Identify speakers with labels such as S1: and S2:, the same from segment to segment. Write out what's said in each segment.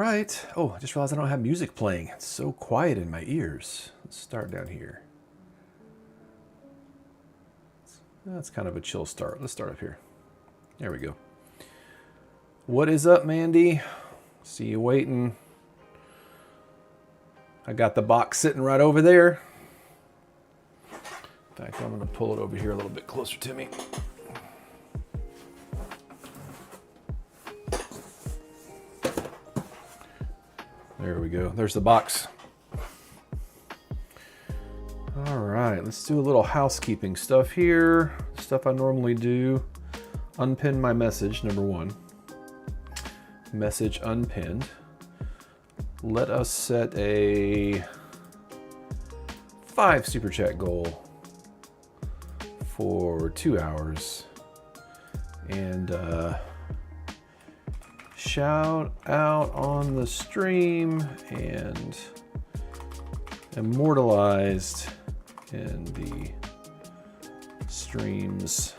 S1: right. Oh, I just realized I don't have music playing. It's so quiet in my ears. Let's start down here. That's kind of a chill start. Let's start up here. There we go. What is up, Mandy? See you waiting. I got the box sitting right over there. In fact, I'm going to pull it over here a little bit closer to me. There we go. There's the box. All right, let's do a little housekeeping stuff here. Stuff I normally do. Unpin my message, number one. Message unpinned. Let us set a 5 super chat goal for 2 hours. And shout out on the stream and immortalized in the stream's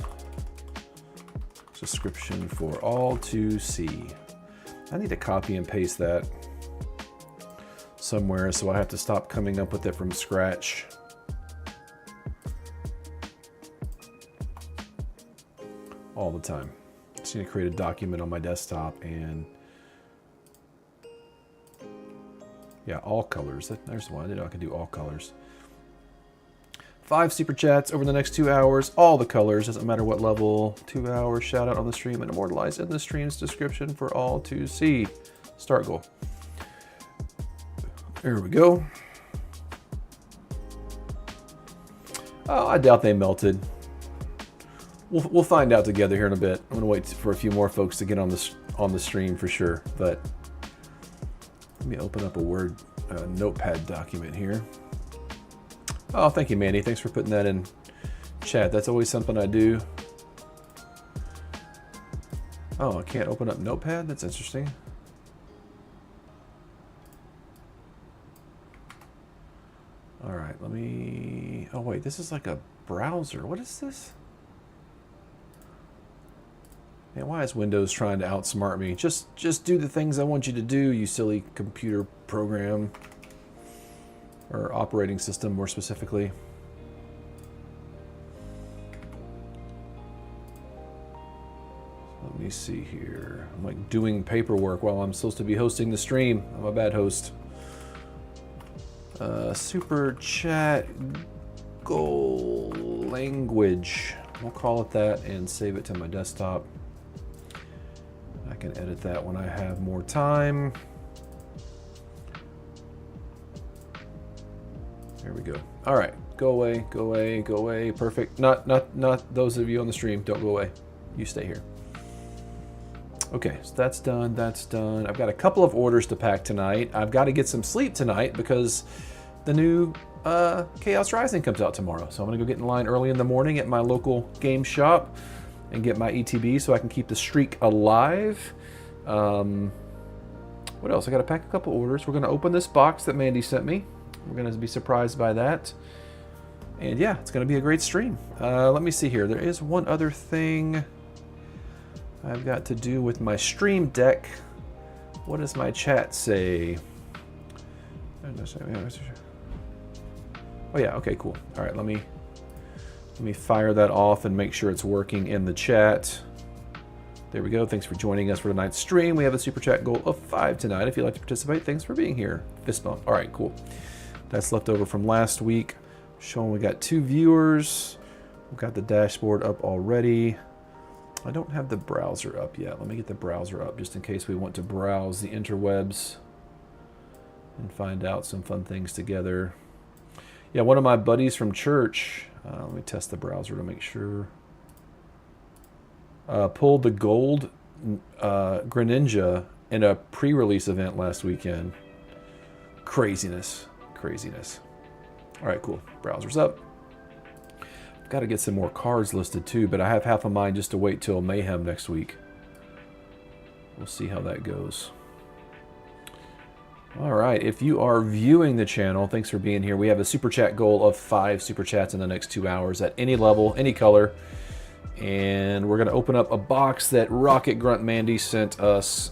S1: description for all to see. I need to copy and paste that somewhere, so I have to stop coming up with it from scratch. All the time. Just need to create a document on my desktop and yeah, all colors. There's one. I didn't know I could do all colors. 5 super chats over the next 2 hours. All the colors, doesn't matter what level. 2 hours, shout out on the stream and immortalized in the stream's description for all to see. Start goal. There we go. Oh, I doubt they melted. We'll find out together here in a bit. I'm gonna wait for a few more folks to get on the stream for sure. But let me open up a Word notepad document here. Oh, thank you, Mandy. Thanks for putting that in chat. That's always something I do. Oh, I can't open up Notepad? That's interesting. All right, let me... Oh, wait, this is like a browser. What is this? Man, why is Windows trying to outsmart me? Just do the things I want you to do, you silly computer program. Or operating system, more specifically. Let me see here. I'm like doing paperwork while I'm supposed to be hosting the stream. I'm a bad host. Super chat goal language. We'll call it that and save it to my desktop. I can edit that when I have more time. There we go. All right, go away, go away, go away. Perfect. Not those of you on the stream. Don't go away. You stay here. Okay, so that's done. That's done. I've got a couple of orders to pack tonight. I've got to get some sleep tonight because the new Chaos Rising comes out tomorrow. So I'm gonna go get in line early in the morning at my local game shop and get my ETB so I can keep the streak alive. What else? I got to pack a couple orders. We're gonna open this box that Mandy sent me. We're going to be surprised by that. And yeah, it's going to be a great stream. Let me see here. There is one other thing I've got to do with my stream deck. What does my chat say? Oh yeah, okay, cool. All right, let me fire that off and make sure it's working in the chat. There we go. Thanks for joining us for tonight's stream. We have a super chat goal of 5 tonight. If you'd like to participate, thanks for being here. Fist bump. All right, cool. That's left over from last week. Showing we got 2 viewers. We've got the dashboard up already. I don't have the browser up yet. Let me get the browser up just in case we want to browse the interwebs and find out some fun things together. Yeah, one of my buddies from church, let me test the browser to make sure, pulled the gold Greninja in a pre-release event last weekend. Craziness. Craziness. All right, cool. Browser's up. Got to get some more cards listed too, but I have half of mine just to wait till Mayhem next week. We'll see how that goes. All right, if you are viewing the channel, thanks for being here. We have a super chat goal of 5 super chats in the next 2 hours at any level, any color. And we're going to open up a box that Rocket Grunt Mandy sent us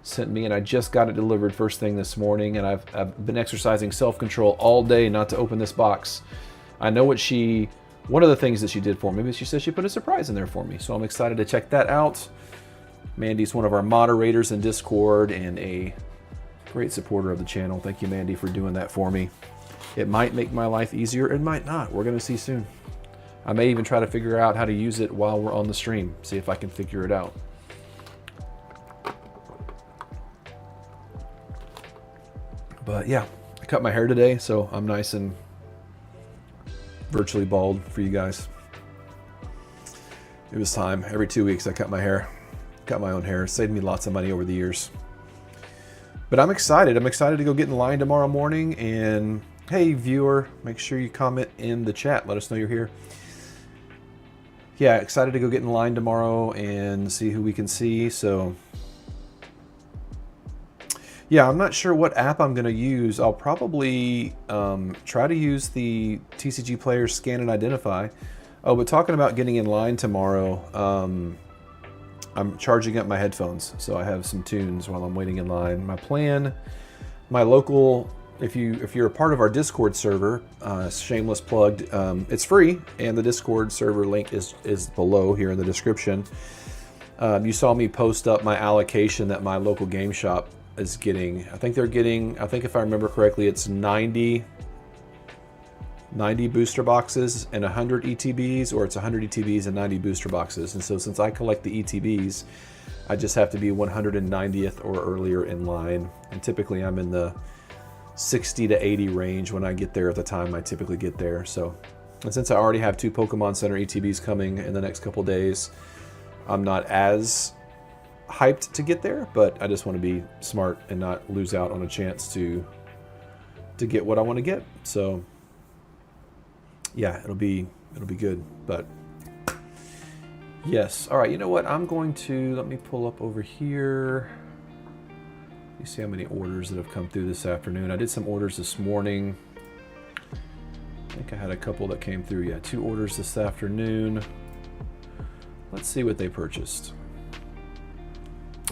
S1: sent me, and I just got it delivered first thing this morning, and I've been exercising self-control all day not to open this box. I know one of the things that she did for me, but she said she put a surprise in there for me, so I'm excited to check that out. Mandy's one of our moderators in Discord and a great supporter of the channel. Thank you, Mandy, for doing that for me. It might make my life easier, it might not. We're gonna see soon. I may even try to figure out how to use it while we're on the stream, see if I can figure it out. But yeah, I cut my hair today, so I'm nice and virtually bald for you guys. It was time. Every 2 weeks I cut my hair. Cut my own hair. Saved me lots of money over the years. But I'm excited. I'm excited to go get in line tomorrow morning. And hey, viewer, make sure you comment in the chat. Let us know you're here. Yeah, excited to go get in line tomorrow and see who we can see. So yeah, I'm not sure what app I'm going to use. I'll probably try to use the TCG Player Scan and Identify. Oh, but talking about getting in line tomorrow, I'm charging up my headphones, so I have some tunes while I'm waiting in line. My plan, my local, if you're a part of our Discord server, shameless plugged, it's free, and the Discord server link is below here in the description. You saw me post up my allocation that my local game shop is getting. I think they're getting, I think if I remember correctly, it's 90 booster boxes and 100 ETBs, or it's 100 ETBs and 90 booster boxes. And so since I collect the ETBs, I just have to be 190th or earlier in line. And typically I'm in the 60 to 80 range when I get there at the time I typically get there. So, and since I already have 2 Pokemon Center ETBs coming in the next couple days, I'm not as hyped to get there, but I just want to be smart and not lose out on a chance to get what I want to get. So yeah, it'll be good. But yes, all right, you know what, I'm going to, let me pull up over here. You see how many orders that have come through this afternoon. I did some orders this morning. I think I had a couple that came through. Yeah, 2 orders this afternoon. Let's see what they purchased.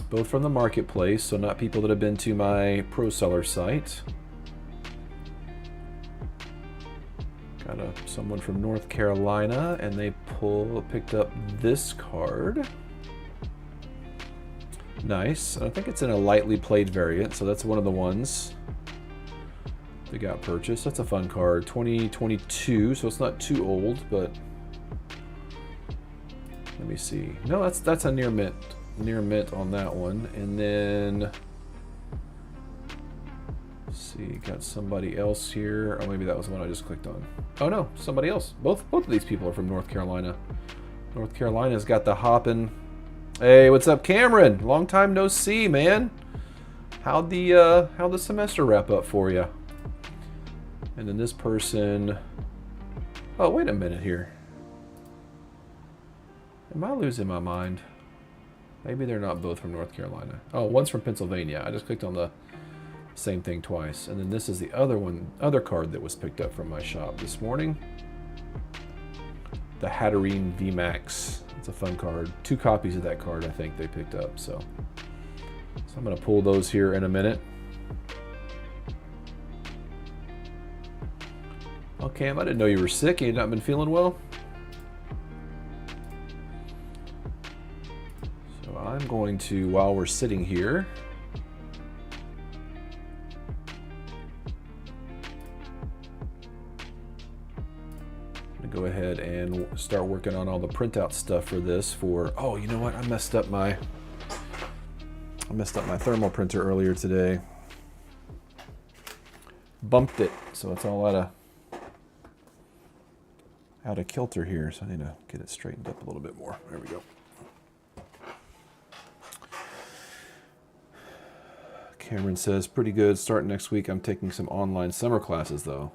S1: Both from the marketplace, so not people that have been to my pro seller site. Got someone from North Carolina, and they picked up this card. Nice. I think it's in a lightly played variant, so that's one of the ones that got purchased. That's a fun card. 2022, so it's not too old, but let me see. No, that's a near mint on that one. And then let's see, got somebody else here. Oh, maybe that was the one I just clicked on. Oh no, somebody else. Both of these people are from North Carolina. North Carolina's got the hoppin'. Hey, what's up, Cameron? Long time no see, man. How'd the semester wrap up for you? And then this person. Oh, wait a minute here. Am I losing my mind? Maybe they're not both from North Carolina. Oh, one's from Pennsylvania. I just clicked on the same thing twice. And then this is the other card that was picked up from my shop this morning. The Hatterene VMAX. It's a fun card. 2 copies of that card I think they picked up. So I'm going to pull those here in a minute. Oh, Cam, I didn't know you were sick. You had not been feeling well? I'm going to, while we're sitting here, I'm gonna go ahead and start working on all the printout stuff for this. Oh, you know what? I messed up my thermal printer earlier today. Bumped it, so it's all out of kilter here. So I need to get it straightened up a little bit more. There we go. Cameron says, pretty good. Starting next week, I'm taking some online summer classes, though.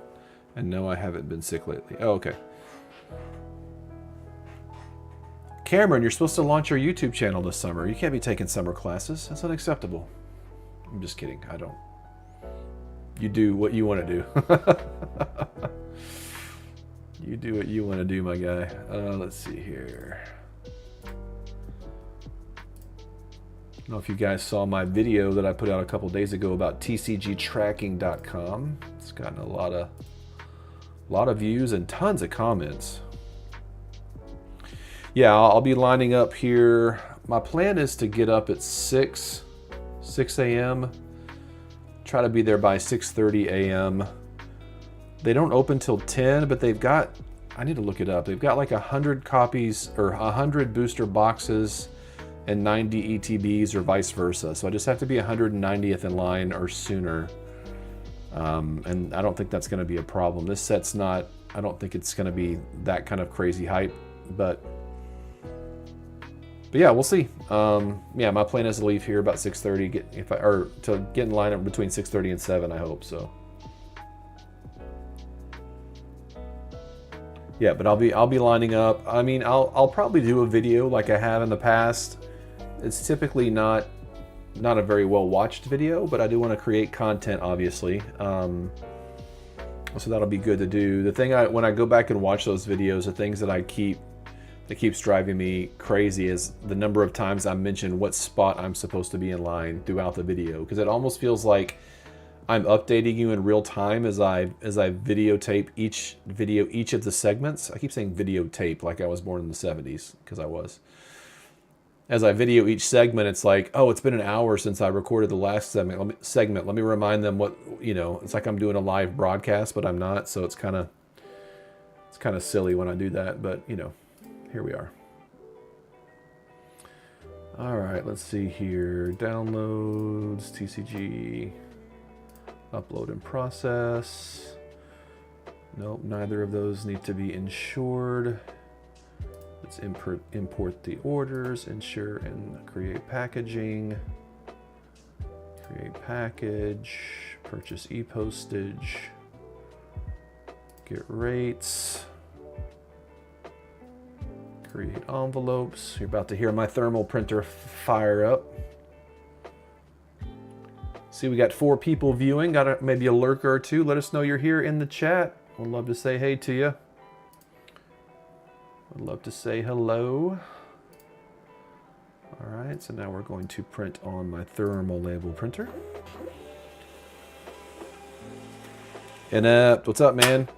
S1: And no, I haven't been sick lately. Oh, okay. Cameron, you're supposed to launch your YouTube channel this summer. You can't be taking summer classes. That's unacceptable. I'm just kidding. I don't. You do what you want to do. You do what you want to do, my guy. Let's see here. don't know if you guys saw my video that I put out a couple days ago about tcgtracking.com. It's gotten a lot of views and tons of comments. Yeah, I'll be lining up here. My plan is to get up at 6 a.m. Try to be there by 6:30 a.m. They don't open till 10, but they've got, I need to look it up. They've got like 100 copies or 100 booster boxes and 90 ETBs or vice versa. So I just have to be 190th in line or sooner. And I don't think that's going to be a problem. This set's not, I don't think it's going to be that kind of crazy hype, but yeah, we'll see. Yeah, my plan is to leave here about 6:30, or to get in line up between 6:30 and 7, I hope so. Yeah, but I'll be lining up. I mean, I'll probably do a video like I have in the past. It's typically not a very well watched video, but I do want to create content, obviously. So that'll be good to do. The thing when I go back and watch those videos, the things that keeps driving me crazy is the number of times I mention what spot I'm supposed to be in line throughout the video, because it almost feels like I'm updating you in real time as I videotape each of the segments. I keep saying videotape like I was born in the 70s, because I was. As I video each segment, it's like, oh, it's been an hour since I recorded the last segment. Let me remind them what, it's like I'm doing a live broadcast, but I'm not. So it's kind of silly when I do that, but here we are. All right, let's see here. Downloads, TCG, upload and process. Nope, neither of those need to be insured. Let's import the orders, insure and create packaging. Create package, purchase e-postage, get rates, create envelopes. You're about to hear my thermal printer fire up. See, we got 4 people viewing, got maybe a lurker or 2. Let us know you're here in the chat. We'd love to say hey to you. I'd love to say hello. All right, so now we're going to print on my thermal label printer. Inept, what's up, man?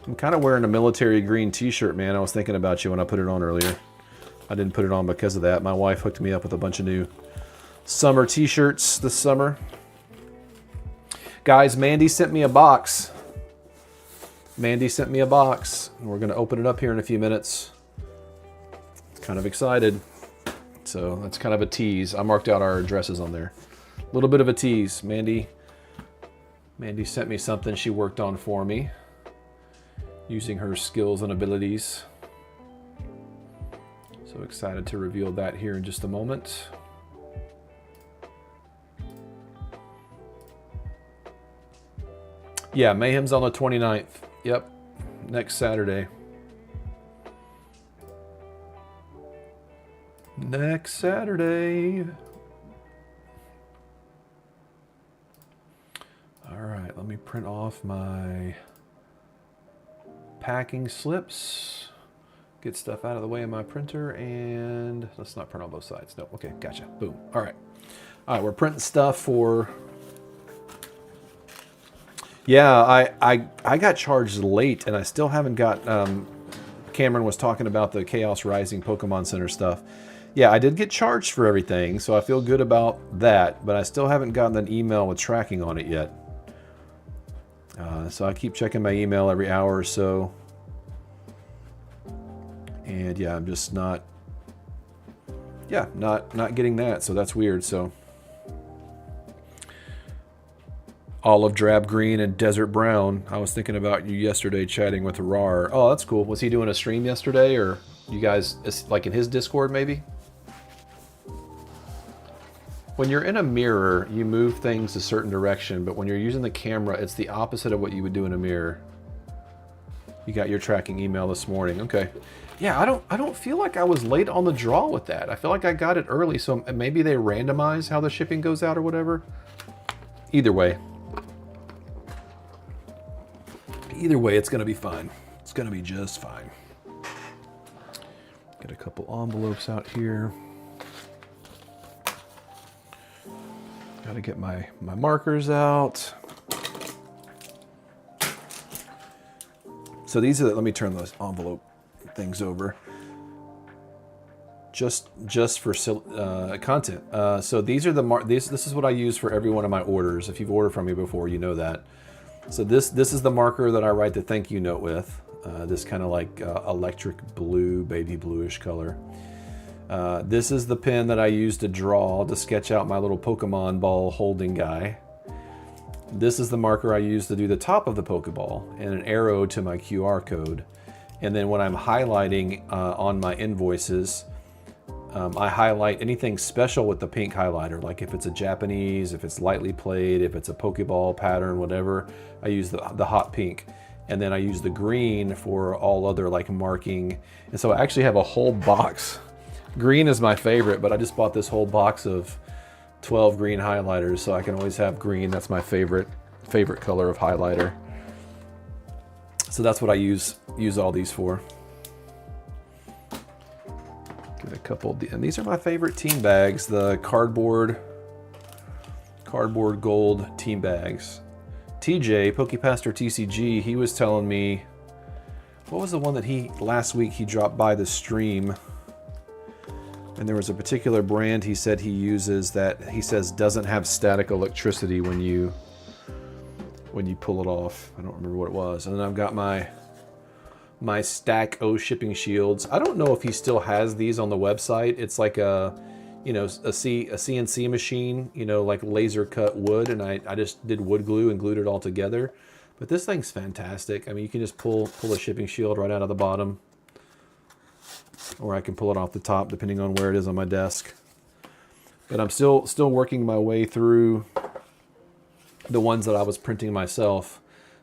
S1: I'm kind of wearing a military green t-shirt, man. I was thinking about you when I put it on earlier. I didn't put it on because of that. My wife hooked me up with a bunch of new summer t-shirts this summer. Guys, Mandy sent me a box. Mandy sent me a box, and we're going to open it up here in a few minutes. Kind of excited. So that's kind of a tease. I marked out our addresses on there. A little bit of a tease. Mandy sent me something she worked on for me, using her skills and abilities. So excited to reveal that here in just a moment. Yeah, Mayhem's on the 29th. Yep, next Saturday. Next Saturday. All right, let me print off my packing slips. Get stuff out of the way of my printer, and let's not print on both sides. No, okay, gotcha. Boom. All right. All right, we're printing stuff for... Yeah, I got charged late, and I still haven't got... Cameron was talking about the Chaos Rising Pokemon Center stuff. Yeah, I did get charged for everything, so I feel good about that, but I still haven't gotten an email with tracking on it yet. So I keep checking my email every hour or so. And yeah, I'm just not... Yeah, not getting that, so that's weird, so... Olive drab green and desert brown. I was thinking about you yesterday chatting with Rar. Oh, that's cool. Was he doing a stream yesterday, or you guys, like in his Discord maybe? When you're in a mirror, you move things a certain direction, but when you're using the camera, it's the opposite of what you would do in a mirror. You got your tracking email this morning. Okay. Yeah, I don't feel like I was late on the draw with that. I feel like I got it early, so maybe they randomize how the shipping goes out or whatever. Either way, it's going to be fine. It's going to be just fine. Get a couple envelopes out here. Got to get my markers out. So these are, let me turn those envelope things over. Just for content. So these are this is what I use for every one of my orders. If you've ordered from me before, you know that. So this is the marker that I write the thank you note with. This kind of like electric blue, baby bluish color. This is the pen that I use to draw, to sketch out my little Pokemon ball holding guy. This is the marker I use to do the top of the Pokeball, and an arrow to my QR code. And then when I'm highlighting on my invoices, I highlight anything special with the pink highlighter, like if it's a Japanese, if it's lightly played, if it's a Pokeball pattern, whatever, I use the hot pink. And then I use the green for all other like marking. And so I actually have a whole box. Green is my favorite, but I just bought this whole box of 12 green highlighters, so I can always have green. That's my favorite color of highlighter. So that's what I use all these for. Get a couple, and these are my favorite team bags, the cardboard gold team bags. TJ, Pokepaster TCG, he was telling me, what was the one that last week he dropped by the stream, and there was a particular brand he said he uses that he says doesn't have static electricity when you pull it off. I don't remember what it was. And then I've got my Stack O shipping shields. I don't know if he still has these on the website. It's like a CNC machine, like laser cut wood, and I just did wood glue and glued it all together. But this thing's fantastic. I mean, you can just pull a shipping shield right out of the bottom, or I can pull it off the top depending on where it is on my desk. But I'm still working my way through the ones that I was printing myself,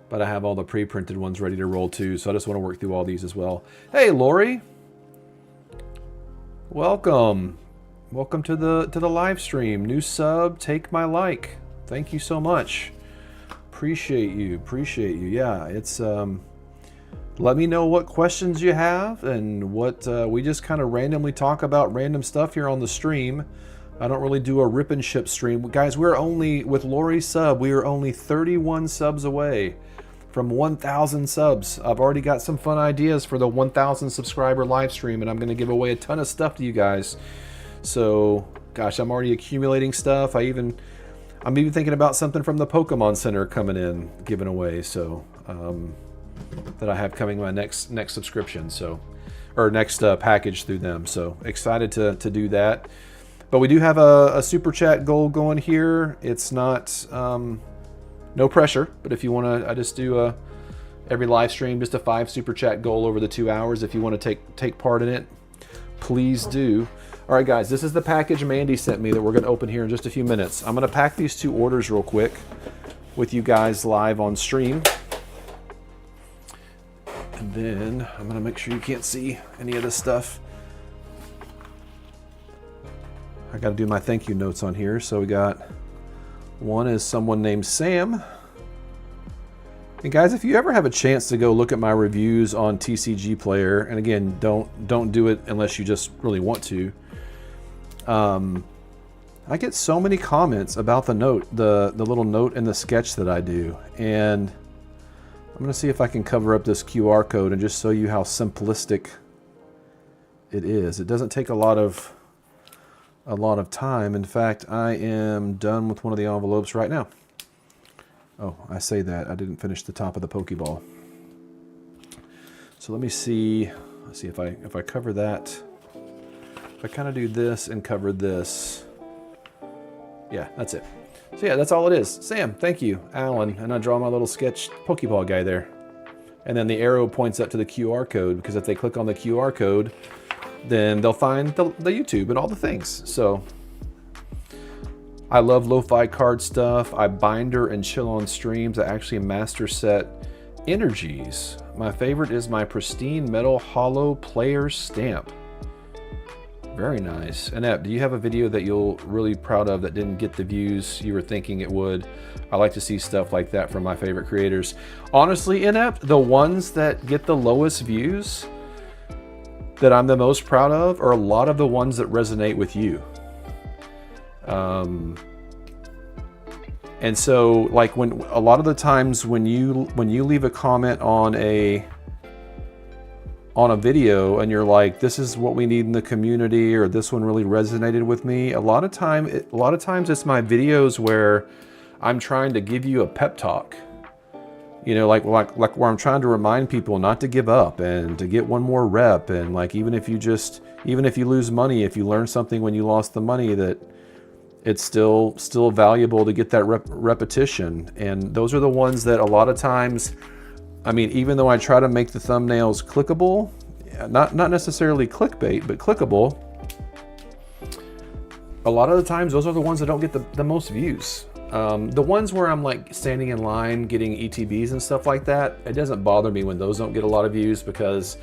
S1: but I have all the pre-printed ones ready to roll too, so I just want to work through all these as well. Hey Lori, welcome to the live stream. New sub, take my like. Thank you so much. Appreciate you. Yeah, it's let me know what questions you have, and what we just kind of randomly talk about random stuff here on the stream. I don't really do a rip and ship stream. Guys, we're only, with Lori's sub, we are only 31 subs away from 1,000 subs. I've already got some fun ideas for the 1,000 subscriber live stream, and I'm going to give away a ton of stuff to you guys. So, gosh, I'm already accumulating stuff. I'm even thinking about something from the Pokemon Center coming in, giving away. So, that I have coming my next subscription. So, or next package through them. So excited to do that. But we do have a super chat goal going here. It's not no pressure, but if you want to, I just do every live stream just a 5 super chat goal over the 2 hours. If you want to take part in it, please do. All right, guys, this is the package Mandy sent me that we're going to open here in just a few minutes. I'm going to pack these 2 orders real quick with you guys live on stream. And then I'm going to make sure you can't see any of this stuff. I got to do my thank you notes on here. So we got one is someone named Sam. And guys, if you ever have a chance to go look at my reviews on TCG Player, and again, don't do it unless you just really want to. I get so many comments about the note, the little note in the sketch that I do, and I'm going to see if I can cover up this QR code and just show you how simplistic it is. It doesn't take a lot of time. In fact, I am done with one of the envelopes right now. Oh, I say that. I didn't finish the top of the Pokeball. So let me see. Let's see if I cover that. If I kind of do this and cover this. Yeah, that's it. So yeah, that's all it is. Sam, thank you. Alan, and I draw my little sketch Pokeball guy there. And then the arrow points up to the QR code, because if they click on the QR code, then they'll find the YouTube and all the things. So I love lo-fi card stuff. I binder and chill on streams. I actually master set energies. My favorite is my pristine metal hollow player stamp. Very nice. Annette, do you have a video that you're really proud of that didn't get the views you were thinking it would? I like to see stuff like that from my favorite creators. Honestly, Annette, the ones that get the lowest views that I'm the most proud of are a lot of the ones that resonate with you. And so like when a lot of the times when you leave a comment on a video and you're like, this is what we need in the community, or this one really resonated with me, a lot of times it's my videos where I'm trying to give you a pep talk. You know, like where I'm trying to remind people not to give up and to get one more rep, and like even if you lose money, if you learn something when you lost the money, that it's still valuable to get that repetition. And those are the ones that a lot of times, I mean, even though I try to make the thumbnails clickable, not necessarily clickbait, but clickable, a lot of the times those are the ones that don't get the most views. The ones where I'm like standing in line getting ETBs and stuff like that, it doesn't bother me when those don't get a lot of views, because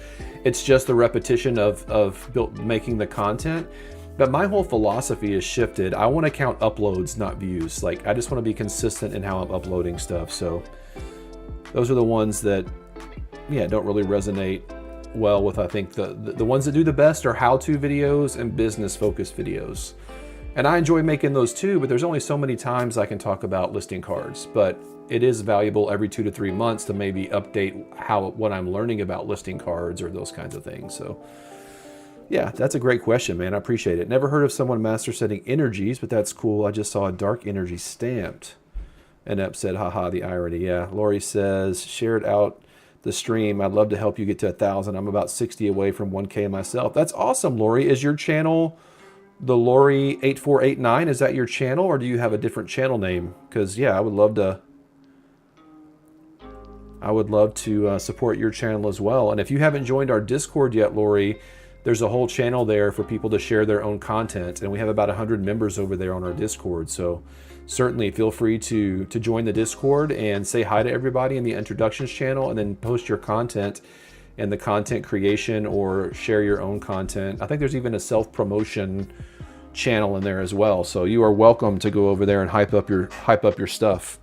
S1: it's just the repetition of making the content. But my whole philosophy has shifted. I want to count uploads, not views. Like, I just want to be consistent in how I'm uploading stuff. So those are the ones that, yeah, don't really resonate well with, I think the ones that do the best are how-to videos and business-focused videos. And I enjoy making those too, but there's only so many times I can talk about listing cards. But it is valuable every 2 to 3 months to maybe update what I'm learning about listing cards or those kinds of things. So yeah, that's a great question, man. I appreciate it. Never heard of someone master setting energies, but that's cool. I just saw a dark energy stamped. And Ep said, haha, the irony. Yeah, Lori says, shared out the stream. I'd love to help you get to 1,000. I'm about 60 away from 1K myself. That's awesome, Lori. Is your channel the Lori8489? Is that your channel, or do you have a different channel name? Because yeah, I would love to support your channel as well. And if you haven't joined our Discord yet, Lori, there's a whole channel there for people to share their own content, and we have about 100 members over there on our Discord. So certainly feel free to join the Discord and say hi to everybody in the introductions channel, and then post your content in the content creation or share your own content. I think there's even a self-promotion channel in there as well. So you are welcome to go over there and hype up your stuff.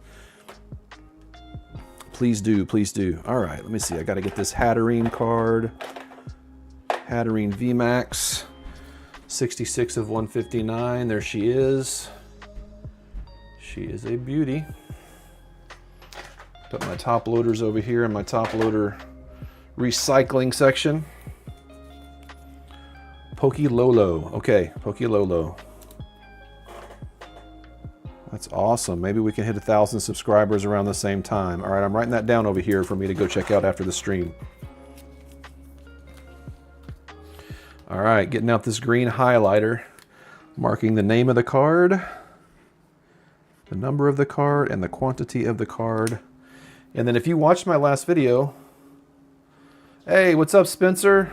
S1: Please do, please do. All right, let me see. I got to get this Hatterene card. Hatterene VMAX, 66 of 159. There she is. She is a beauty. Put my top loaders over here in my top loader recycling section. Pokélolo. Okay, Pokélolo. That's awesome. Maybe we can hit 1,000 subscribers around the same time. All right, I'm writing that down over here for me to go check out after the stream. All right, getting out this green highlighter, marking the name of the card, the number of the card, and the quantity of the card. And then if you watched my last video, hey, what's up, Spencer?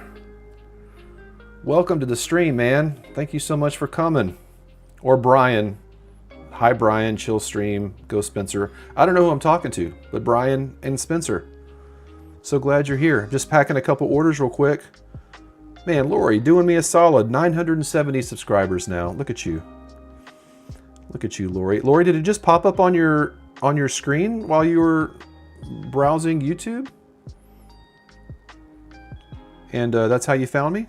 S1: Welcome to the stream, man. Thank you so much for coming. Or Brian. Hi, Brian. Chill stream. Go, Spencer. I don't know who I'm talking to, but Brian and Spencer. So glad you're here. Just packing a couple orders real quick. Man, Lori, doing me a solid. 970 subscribers now. Look at you. Look at you, Lori. Lori, did it just pop up on your screen while you were browsing YouTube? And that's how you found me?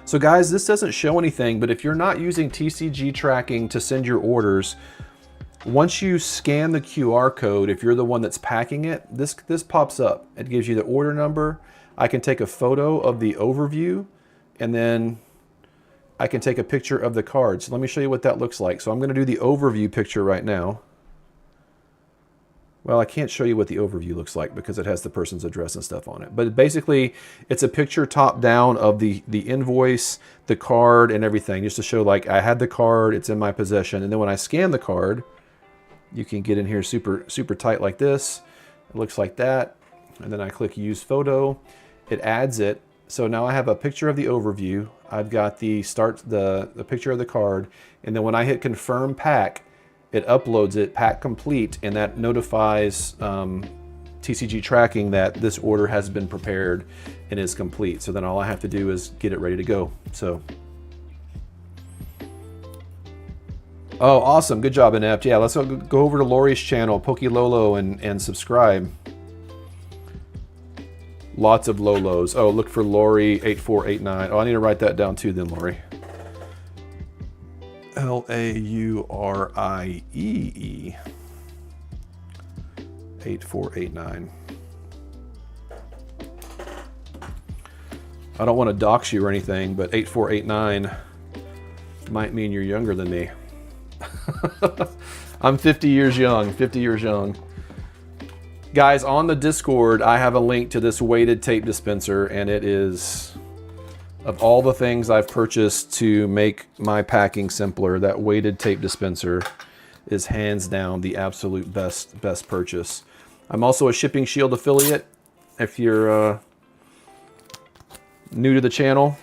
S1: So guys, this doesn't show anything, but if you're not using TCG tracking to send your orders, once you scan the QR code, if you're the one that's packing it, this pops up. It gives you the order number. I can take a photo of the overview, and then I can take a picture of the card. So let me show you what that looks like. So I'm going to do the overview picture right now. Well, I can't show you what the overview looks like because it has the person's address and stuff on it. But basically, it's a picture top down of the invoice, the card, and everything, just to show like I had the card, it's in my possession. And then when I scan the card, you can get in here super tight like this. It looks like that. And then I click Use Photo. It adds it. So now I have a picture of the overview. I've got the picture of the card. And then when I hit Confirm Pack, it uploads it, pack complete, and that notifies TCG tracking that this order has been prepared and is complete. So then all I have to do is get it ready to go. So, oh, awesome. Good job, Inept. Yeah, let's go over to Lori's channel, Pokélolo, and subscribe. Lots of Lolos. Oh, look for Lori8489. Oh, I need to write that down too then, Lori. LAURIEE 8489. I don't want to dox you or anything, but 8489 might mean you're younger than me. I'm 50 years young, 50 years young. Guys, on the Discord, I have a link to this weighted tape dispenser, and it is, of all the things I've purchased to make my packing simpler, that weighted tape dispenser is hands down the absolute best purchase. I'm also a Shipping Shield affiliate. If you're new to the channel,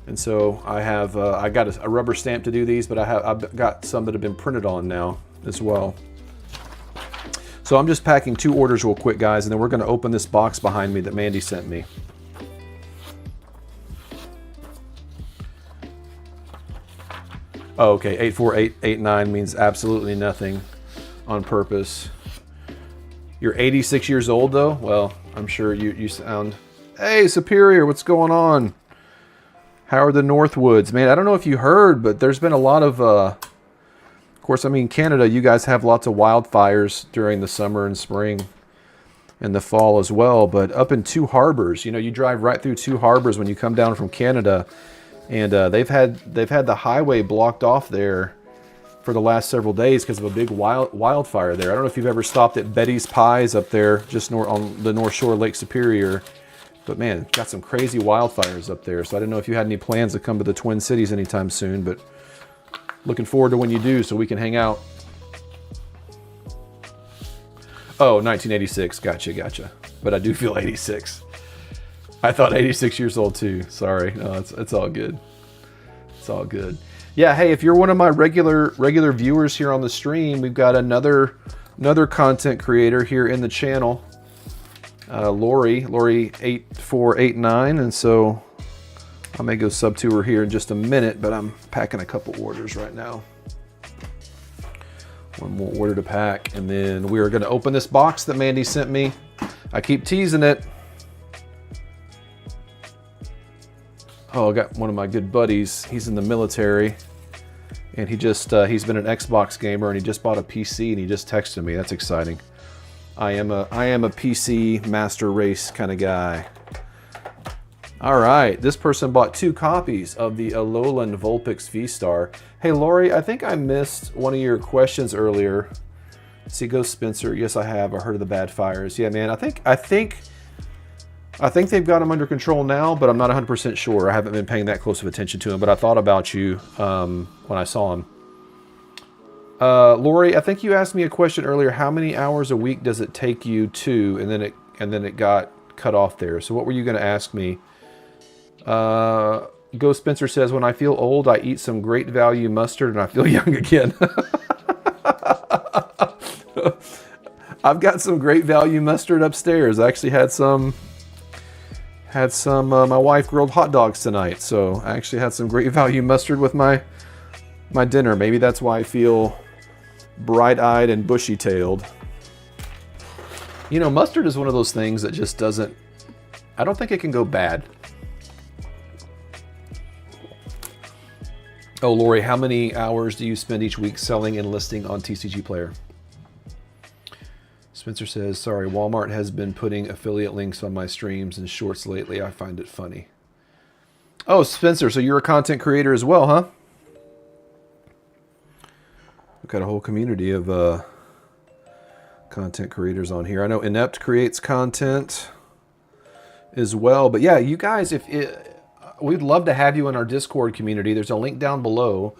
S1: and so I have I got a rubber stamp to do these, but I've got some that have been printed on now as well. So I'm just packing 2 orders real quick, guys, and then we're going to open this box behind me that Mandy sent me. Oh, okay, 84889 means absolutely nothing on purpose. You're 86 years old, though? Well, I'm sure you sound... Hey, Superior, what's going on? How are the Northwoods? Man, I don't know if you heard, but there's been a lot of course, I mean, Canada, you guys have lots of wildfires during the summer and spring and the fall as well. But up in Two Harbors, you know, you drive right through Two Harbors when you come down from Canada, and they've had the highway blocked off there for the last several days because of a big wildfire there. I don't know if you've ever stopped at Betty's Pies up there, just on the North Shore of Lake Superior. But man, got some crazy wildfires up there. So I didn't know if you had any plans to come to the Twin Cities anytime soon, but looking forward to when you do so we can hang out. Oh, 1986. Gotcha. But I do feel 86. I thought 86 years old too. Sorry. No, it's all good. It's all good. Yeah, hey, if you're one of my regular viewers here on the stream, we've got another content creator here in the channel. Lori 8489, and so I may go sub to her here in just a minute, but I'm packing a couple orders right now. One more order to pack, and then we are going to open this box that Mandy sent me. I keep teasing it. Oh, I got one of my good buddies. He's in the military, and he just he's been an Xbox gamer, and he just bought a PC, and he just texted me. That's exciting. I am a PC master race kind of guy. All right, this person bought 2 copies of the Alolan Vulpix V-Star. Hey, Lori, I think I missed one of your questions earlier. See, Ghost Spencer. Yes, I have. I heard of the bad fires. Yeah, man, I think they've got them under control now, but I'm not 100% sure. I haven't been paying that close of attention to them, but I thought about you when I saw them. Lori, I think you asked me a question earlier. How many hours a week does it take you to? And then it got cut off there. So what were you going to ask me? Ghost Spencer says, when I feel old, I eat some Great Value mustard and I feel young again. I've got some Great Value mustard upstairs. I actually had some. My wife grilled hot dogs tonight, so I actually had some Great Value mustard with my dinner. Maybe that's why I feel bright-eyed and bushy-tailed. You know, mustard is one of those things that just doesn't... I don't think it can go bad. Oh, Lori, how many hours do you spend each week selling and listing on TCG Player? Spencer says, sorry, Walmart has been putting affiliate links on my streams and shorts lately. I find it funny. Oh, Spencer, so you're a content creator as well, huh? We've got a whole community of content creators on here. I know Inept creates content as well. But yeah, you guys, we'd love to have you in our Discord community. There's a link down below.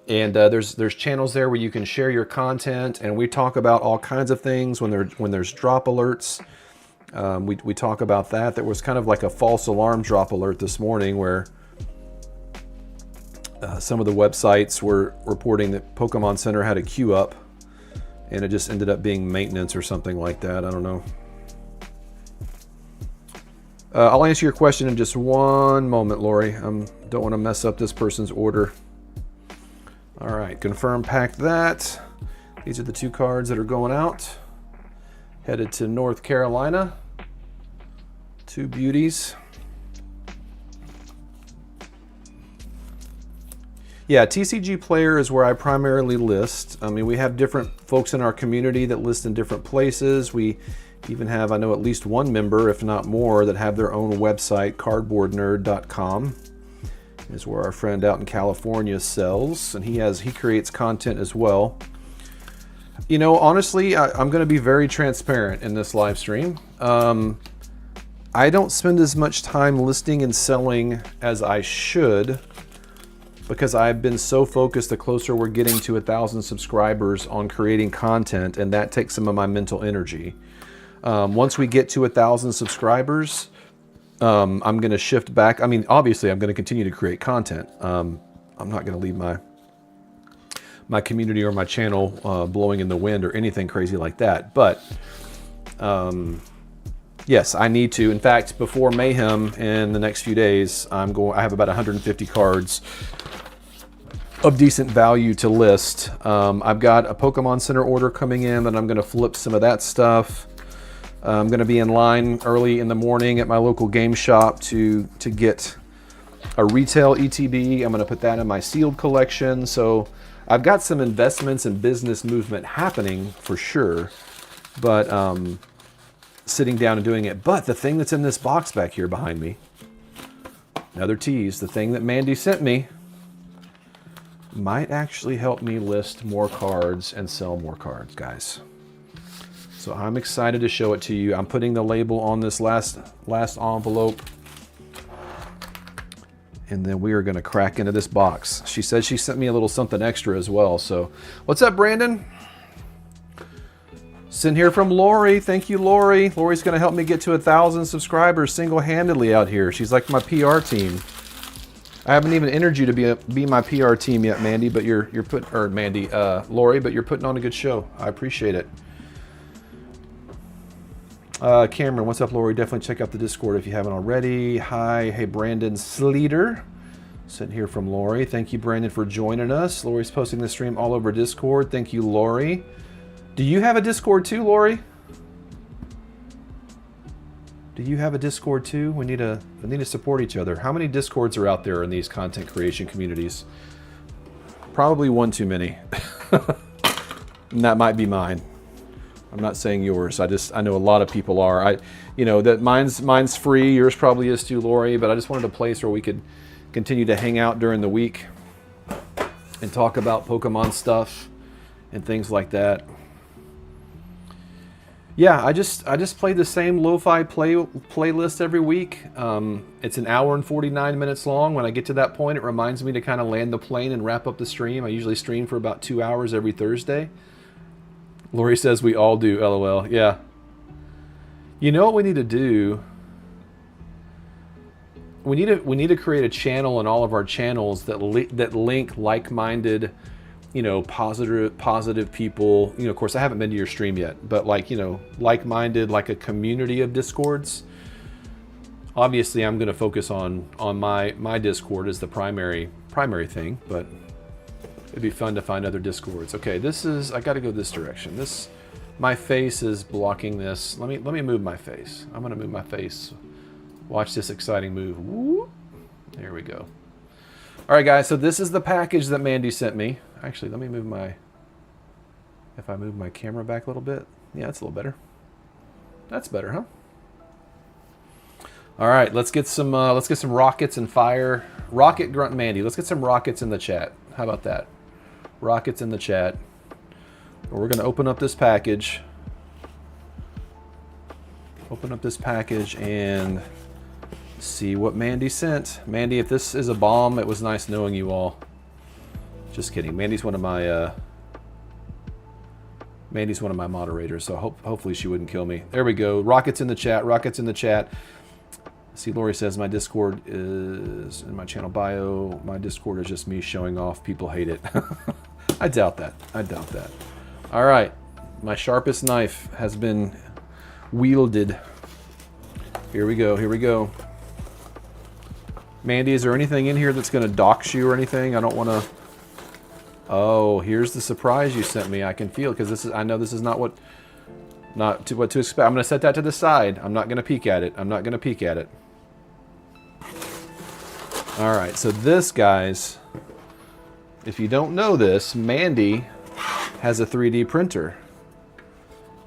S1: And there's channels there where you can share your content, and we talk about all kinds of things when there's drop alerts. We talk about that. There was kind of like a false alarm drop alert this morning where some of the websites were reporting that Pokemon Center had a queue up, and it just ended up being maintenance or something like that. I don't know. I'll answer your question in just one moment, Lori. Don't want to mess up this person's order. All right, confirm packed that. These are the 2 cards that are going out. Headed to North Carolina. 2 beauties. Yeah, TCG Player is where I primarily list. I mean, we have different folks in our community that list in different places. We even have, I know, at least one member, if not more, that have their own website. Cardboardnerd.com is where our friend out in California sells, and he creates content as well. You know, honestly, I'm going to be very transparent in this live stream. I don't spend as much time listing and selling as I should, because I've been so focused the closer we're getting to 1,000 subscribers on creating content, and that takes some of my mental energy. Once we get to 1,000 subscribers, I'm going to shift back. I mean, obviously, I'm going to continue to create content. I'm not going to leave my community or my channel blowing in the wind or anything crazy like that. But yes, I need to. In fact, before Mayhem in the next few days, I have about 150 cards of decent value to list. I've got a Pokemon Center order coming in that I'm going to flip some of that stuff. I'm going to be in line early in the morning at my local game shop to get a retail ETB. I'm going to put that in my sealed collection. So I've got some investments and business movement happening for sure, but sitting down and doing it. But the thing that's in this box back here behind me, another tease, the thing that Mandy sent me, might actually help me list more cards and sell more cards, guys. So I'm excited to show it to you. I'm putting the label on this last envelope, and then we are going to crack into this box. She said she sent me a little something extra as well. So what's up, Brandon? Send here from Lori. Thank you, Lori. Lori's going to help me get to 1,000 subscribers single-handedly out here. She's like my PR team. I haven't even entered you to be my PR team yet, Mandy, but Lori, but you're putting on a good show. I appreciate it. Cameron, what's up, Lori? Definitely check out the Discord if you haven't already. Hi, hey, Brandon Sleater. Sitting here from Lori. Thank you, Brandon, for joining us. Lori's posting the stream all over Discord. Thank you, Lori. Do you have a Discord too, Lori? Do you have a Discord too? We need to support each other. How many Discords are out there in these content creation communities? Probably one too many. And that might be mine. I'm not saying yours. I know a lot of people are. That mine's free. Yours probably is too, Lori. But I just wanted a place where we could continue to hang out during the week and talk about Pokemon stuff and things like that. Yeah, I just play the same lo-fi playlist every week. It's an hour and 49 minutes long. When I get to that point, it reminds me to kind of land the plane and wrap up the stream. I usually stream for about 2 hours every Thursday. Lori says we all do, LOL. Yeah. You know what we need to do? We need to create a channel in all of our channels that link like-minded, positive people. Of course, I haven't been to your stream yet, but like-minded, like a community of Discords. Obviously, I'm going to focus on my Discord as the primary thing, but it'd be fun to find other Discords. Okay, I got to go this direction. My face is blocking this. Let me move my face. I'm going to move my face. Watch this exciting move. Whoop. There we go. All right, guys, so this is the package that Mandy sent me. Actually, let me move if I move my camera back a little bit. Yeah, that's a little better. That's better, huh? All right, let's get some rockets and fire. Rocket Grunt Mandy. Let's get some rockets in the chat. How about that? Rockets in the chat. We're going to open up this package. Open up this package and see what Mandy sent. Mandy, if this is a bomb, it was nice knowing you all. Just kidding. Mandy's one of my moderators, so hopefully she wouldn't kill me. There we go. Rockets in the chat. Rockets in the chat. See, Lori says my Discord is in my channel bio. My Discord is just me showing off. People hate it. I doubt that. All right. My sharpest knife has been wielded. Here we go. Mandy, is there anything in here that's going to dox you or anything? I don't want to... Oh, here's the surprise you sent me. I can feel, because I know this is not what to expect. I'm going to set that to the side. I'm not going to peek at it. All right, so this, guys, if you don't know this, Mandy has a 3D printer.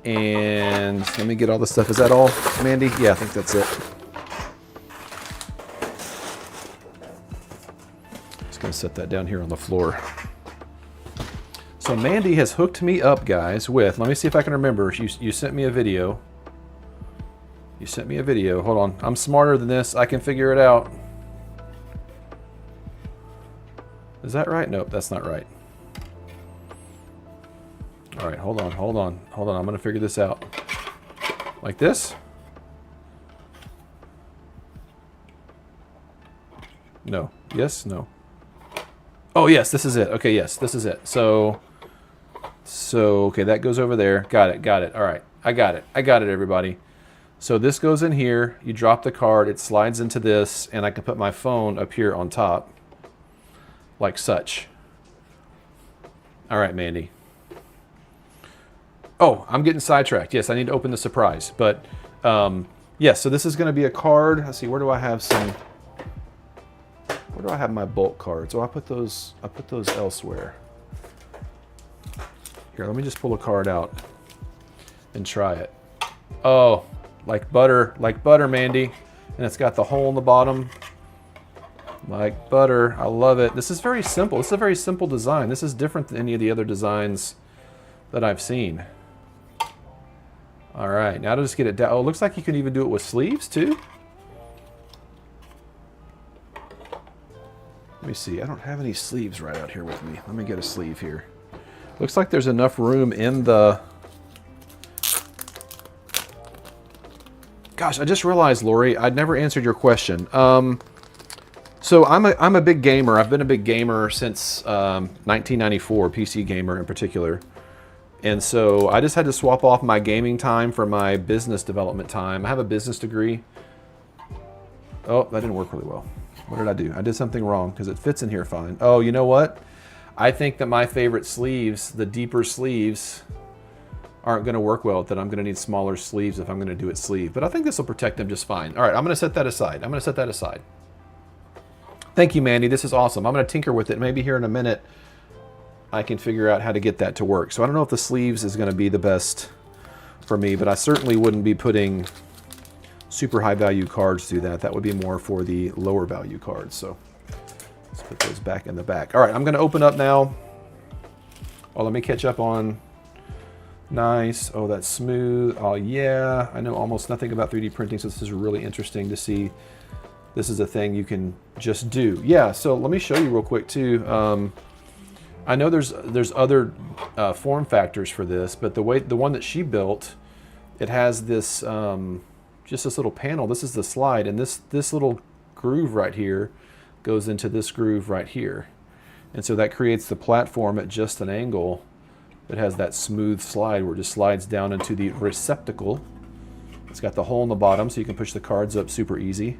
S1: And let me get all the stuff. Is that all, Mandy? Yeah, I think that's it. Just gonna set that down here on the floor. So Mandy has hooked me up, guys, with, let me see if I can remember. You sent me a video. You sent me a video. Hold on. I'm smarter than this. I can figure it out. Is that right? Nope, that's not right. All right, hold on. I'm gonna figure this out. Like this? No. Yes, no. Oh yes, this is it. Okay, yes, this is it. So okay, that goes over there. Got it. All right, I got it, everybody. So this goes in here, you drop the card, it slides into this, and I can put my phone up here on top, like such. All right, Mandy. Oh, I'm getting sidetracked. Yes, I need to open the surprise. But yes, so this is going to be a card. Let's see, where do I have my bulk cards? Oh, I put those elsewhere. Here, let me just pull a card out and try it. Oh, like butter, Mandy. And it's got the hole in the bottom. Like butter. I love it. This is very simple. This is a very simple design. This is different than any of the other designs that I've seen. All right, now to just get it down. Oh, it looks like you can even do it with sleeves too. Let me see. I don't have any sleeves right out here with me. Let me get a sleeve here. Looks like there's enough room in the... Gosh, I just realized, Lori, I'd never answered your question. So I'm a big gamer. I've been a big gamer since 1994, PC gamer in particular. And so I just had to swap off my gaming time for my business development time. I have a business degree. Oh, that didn't work really well. What did I do? I did something wrong because it fits in here fine. Oh, you know what? I think that my favorite sleeves, the deeper sleeves, aren't going to work well with it. I'm going to need smaller sleeves if I'm going to do it sleeve. But I think this will protect them just fine. All right, I'm going to set that aside. Thank you, Mandy. This is awesome. I'm going to tinker with it. Maybe here in a minute I can figure out how to get that to work. So I don't know if the sleeves is going to be the best for me, but I certainly wouldn't be putting super high value cards through that. That would be more for the lower value cards. So let's put those back in the back. All right, I'm going to open up now. Oh, let me catch up on... Nice. Oh, that's smooth. Oh, yeah. I know almost nothing about 3D printing, so this is really interesting to see. This is a thing you can just do. Yeah, so let me show you real quick, too. I know there's other form factors for this, but the one that she built, it has this just this little panel. This is the slide, and this little groove right here goes into this groove right here. And so that creates the platform at just an angle. It has that smooth slide where it just slides down into the receptacle. It's got the hole in the bottom so you can push the cards up super easy.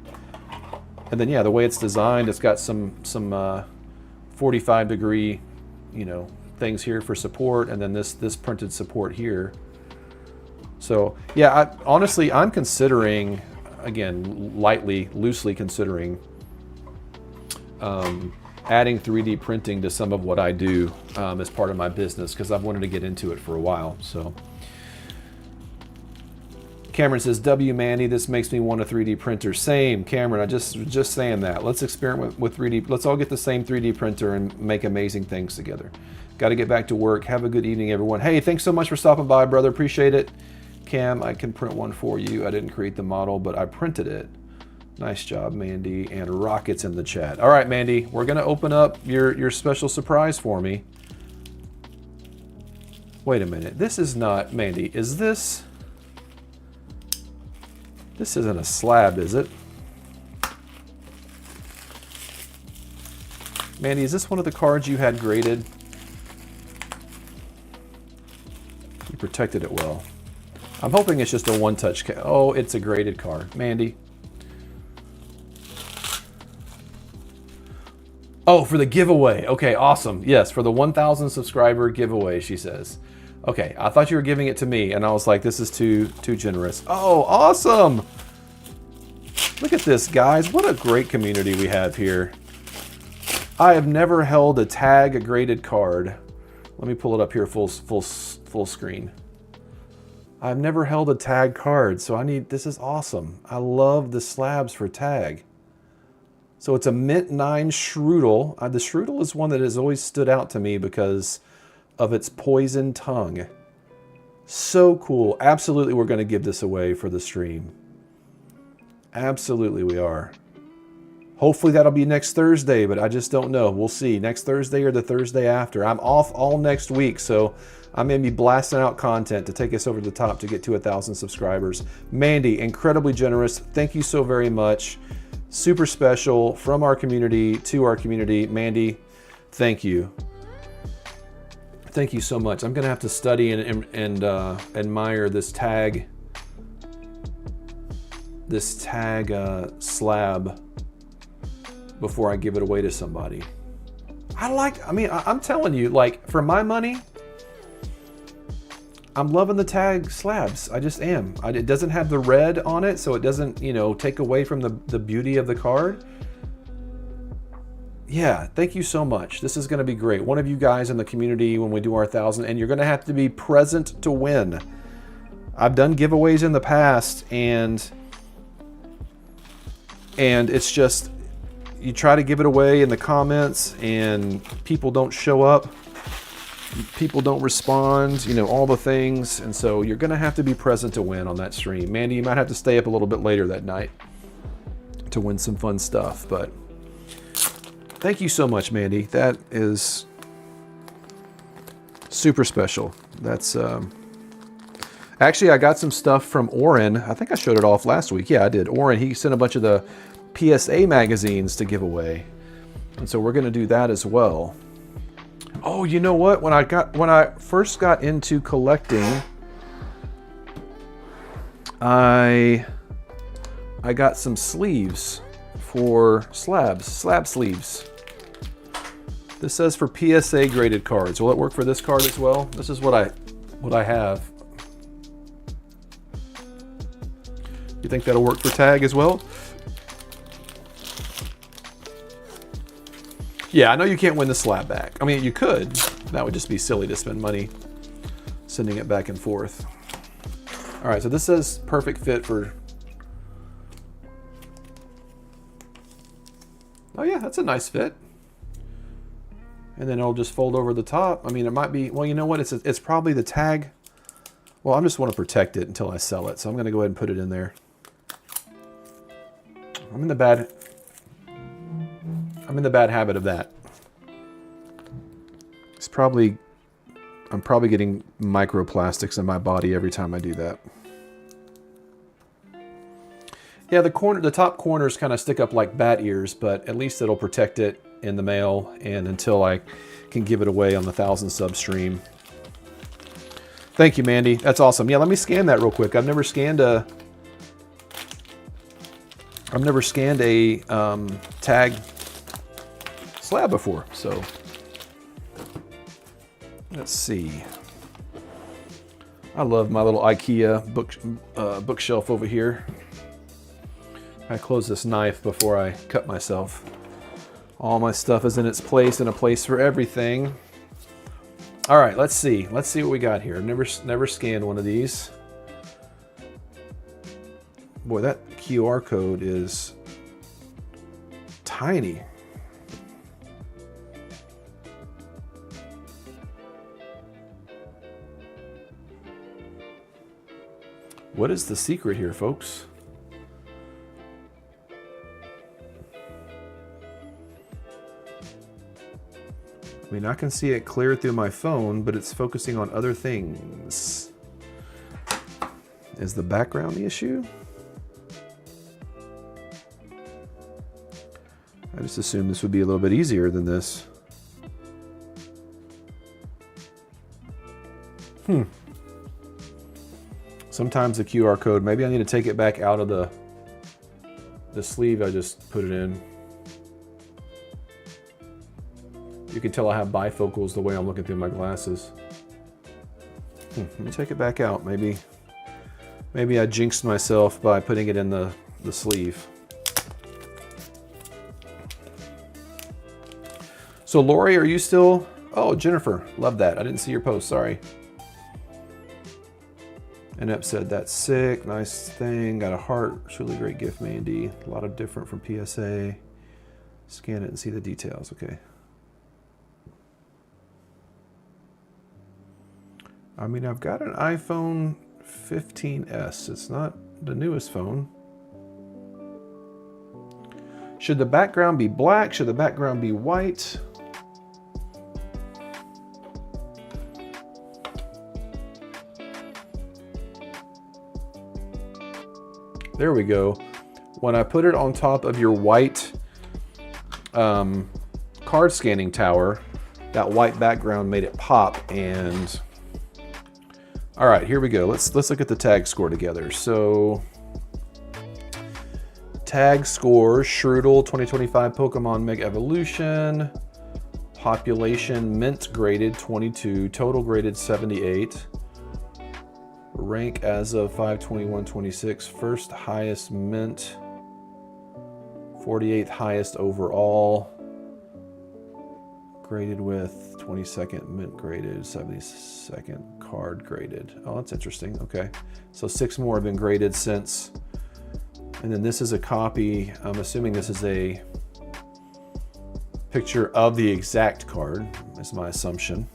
S1: And then yeah, the way it's designed, it's got some 45-degree, things here for support, and then this printed support here. So yeah, honestly, I'm considering, again, loosely considering adding 3D printing to some of what I do as part of my business, because I've wanted to get into it for a while. So Cameron says, W Manny, this makes me want a 3D printer. Same, Cameron, I just saying that. Let's experiment with 3D. Let's all get the same 3D printer and make amazing things together. Got to get back to work. Have a good evening, everyone. Hey, thanks so much for stopping by, brother. Appreciate it. Cam, I can print one for you. I didn't create the model, but I printed it. Nice job, Mandy, and rockets in the chat. All right, Mandy, we're gonna open up your special surprise for me. Wait a minute, this is not, Mandy, is this? This isn't a slab, is it? Mandy, is this one of the cards you had graded? You protected it well. I'm hoping it's just a one-touch. Oh, it's a graded card, Mandy. Oh, for the giveaway. Okay, awesome. Yes, for the 1,000 subscriber giveaway, she says. Okay, I thought you were giving it to me, and I was like, this is too generous. Oh, awesome. Look at this, guys. What a great community we have here. I have never held a tag graded card. Let me pull it up here full screen. I've never held a tag card, so this is awesome. I love the slabs for tag. So it's a Mint 9 Strudel. The Strudel is one that has always stood out to me because of its poison tongue. So cool. Absolutely, we're going to give this away for the stream. Absolutely, we are. Hopefully that'll be next Thursday, but I just don't know. We'll see. Next Thursday or the Thursday after. I'm off all next week, so I'm going to be blasting out content to take us over the top to get to 1,000 subscribers. Mandy, incredibly generous. Thank you so very much. Super special from our community to our community. Mandy, thank you. Thank you so much. I'm going to have to study and admire this tag slab before I give it away to somebody. I'm telling you, like, for my money, I'm loving the tag slabs. I just am. It doesn't have the red on it, so it doesn't, take away from the beauty of the card. Yeah, thank you so much. This is going to be great. One of you guys in the community when we do our 1,000, and you're going to have to be present to win. I've done giveaways in the past, and it's just, you try to give it away in the comments and people don't show up, people don't respond, all the things. And so you're going to have to be present to win on that stream. Mandy, you might have to stay up a little bit later that night to win some fun stuff. But thank you so much, Mandy. That is super special. That's actually, I got some stuff from Oren. I think I showed it off last week. Yeah, I did. Oren, he sent a bunch of the PSA magazines to give away. And so we're going to do that as well. Oh, you know what? When I first got into collecting, I got some sleeves for slab sleeves. This says for PSA graded cards. Will it work for this card as well? This is what I have. You think that'll work for tag as well? Yeah, I know you can't win the slab back. I mean, you could. That would just be silly to spend money sending it back and forth. All right, so this says perfect fit for... Oh yeah, that's a nice fit. And then it'll just fold over the top. I mean, it might be... Well, you know what? It's probably the tag. Well, I just want to protect it until I sell it, so I'm going to go ahead and put it in there. I'm in the bad habit of that. I'm probably getting microplastics in my body every time I do that. Yeah, the top corners kind of stick up like bat ears, but at least it'll protect it in the mail and until I can give it away on the 1,000 sub stream. Thank you, Mandy. That's awesome. Yeah, let me scan that real quick. I've never scanned a tag slab before, so let's see. I love my little IKEA bookshelf over here. I close this knife before I cut myself. All my stuff is in its place and a place for everything. All right, let's see. Let's see what we got here. I've never scanned one of these. Boy, that QR code is tiny. What is the secret here, folks? I mean, I can see it clear through my phone, but it's focusing on other things. Is the background the issue? I just assumed this would be a little bit easier than this. Sometimes the QR code, maybe I need to take it back out of the sleeve I just put it in. You can tell I have bifocals the way I'm looking through my glasses. Let me take it back out. Maybe I jinxed myself by putting it in the sleeve. So Lori, are you still? Oh, Jennifer, love that. I didn't see your post, sorry. Inept said, that's sick, nice thing, got a heart, it's really great gift, Mandy. A lot of different from PSA. Scan it and see the details, okay. I mean, I've got an iPhone 15s. It's not the newest phone. Should the background be black? Should the background be white? There we go. When I put it on top of your white card scanning tower, that white background made it pop. And all right, here we go. Let's look at the tag score together. So tag score, Shrewdle 2025 Pokemon Mega Evolution, population mint graded 22, total graded 78. Rank as of 5/21/26, first highest mint, 48th highest overall, graded with 22nd mint graded, 72nd card graded. Oh, that's interesting. Okay, so 6 more have been graded since. And then this is a copy. I'm assuming this is a picture of the exact card, is my assumption.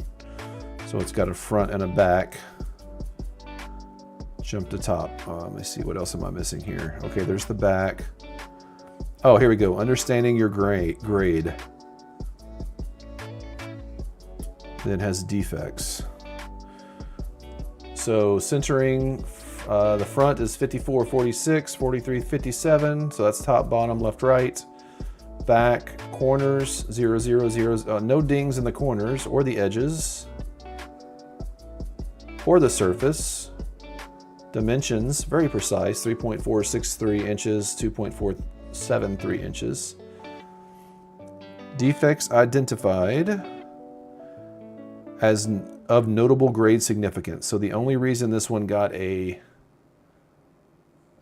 S1: So it's got a front and a back. Jump to top. Let me see, what else am I missing here? Okay, there's the back. Oh, here we go. Understanding your grade. Then it has defects. So centering, the front is 54, 46, 43, 57. So that's top, bottom, left, right. Back, corners, 0, 0, 0. No dings in the corners or the edges or the surface. Dimensions, very precise, 3.463 inches, 2.473 inches. Defects identified as of notable grade significance. So the only reason this one got a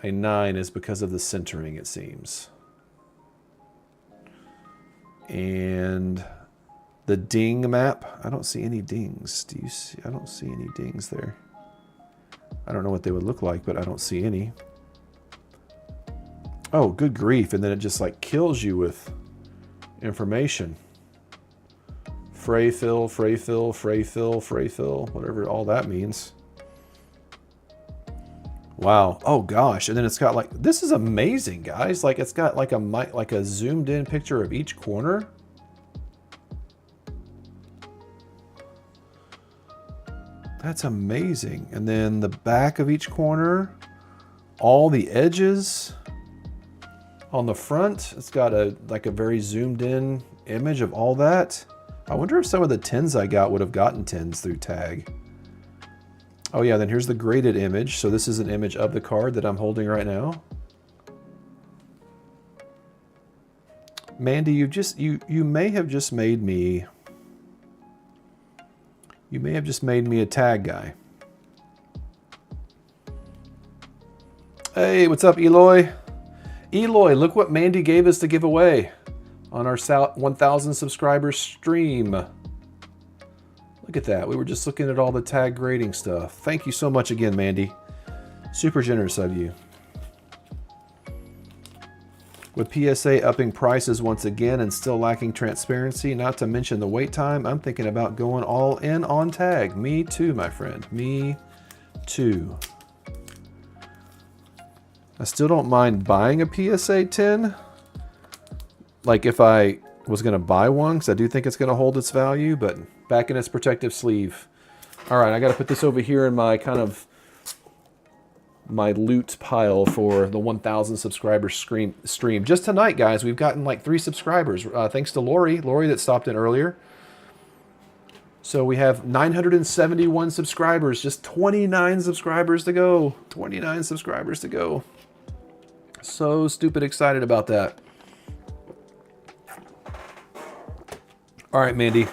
S1: 9 is because of the centering, it seems. And the ding map, I don't see any dings. Do you see? I don't see any dings there. I don't know what they would look like, but I don't see any. Oh, good grief. And then it just like kills you with information. Fray fill, fray fill, fray fill, fray fill, whatever all that means. Wow. Oh gosh. And then it's got like, this is amazing, guys. Like it's got like a zoomed in picture of each corner. That's amazing. And then the back of each corner, all the edges. On the front, it's got a very zoomed in image of all that. I wonder if some of the 10s I got would have gotten 10s through tag. Oh yeah, then here's the graded image. So this is an image of the card that I'm holding right now. Mandy, you may have just made me. You may have just made me a tag guy. Hey, what's up, Eloy? Eloy, look what Mandy gave us to give away on our 1,000 subscribers stream. Look at that. We were just looking at all the tag grading stuff. Thank you so much again, Mandy. Super generous of you. With PSA upping prices once again and still lacking transparency, not to mention the wait time, I'm thinking about going all in on tag. Me too, my friend. Me too. I still don't mind buying a PSA 10. Like if I was going to buy one, because I do think it's going to hold its value, but back in its protective sleeve. All right, I got to put this over here in my my loot pile for the 1,000 subscribers stream. Just tonight, guys, we've gotten like 3 subscribers. Thanks to Lori that stopped in earlier. So we have 971 subscribers, just 29 subscribers to go. 29 subscribers to go. So stupid excited about that. All right, Mandy.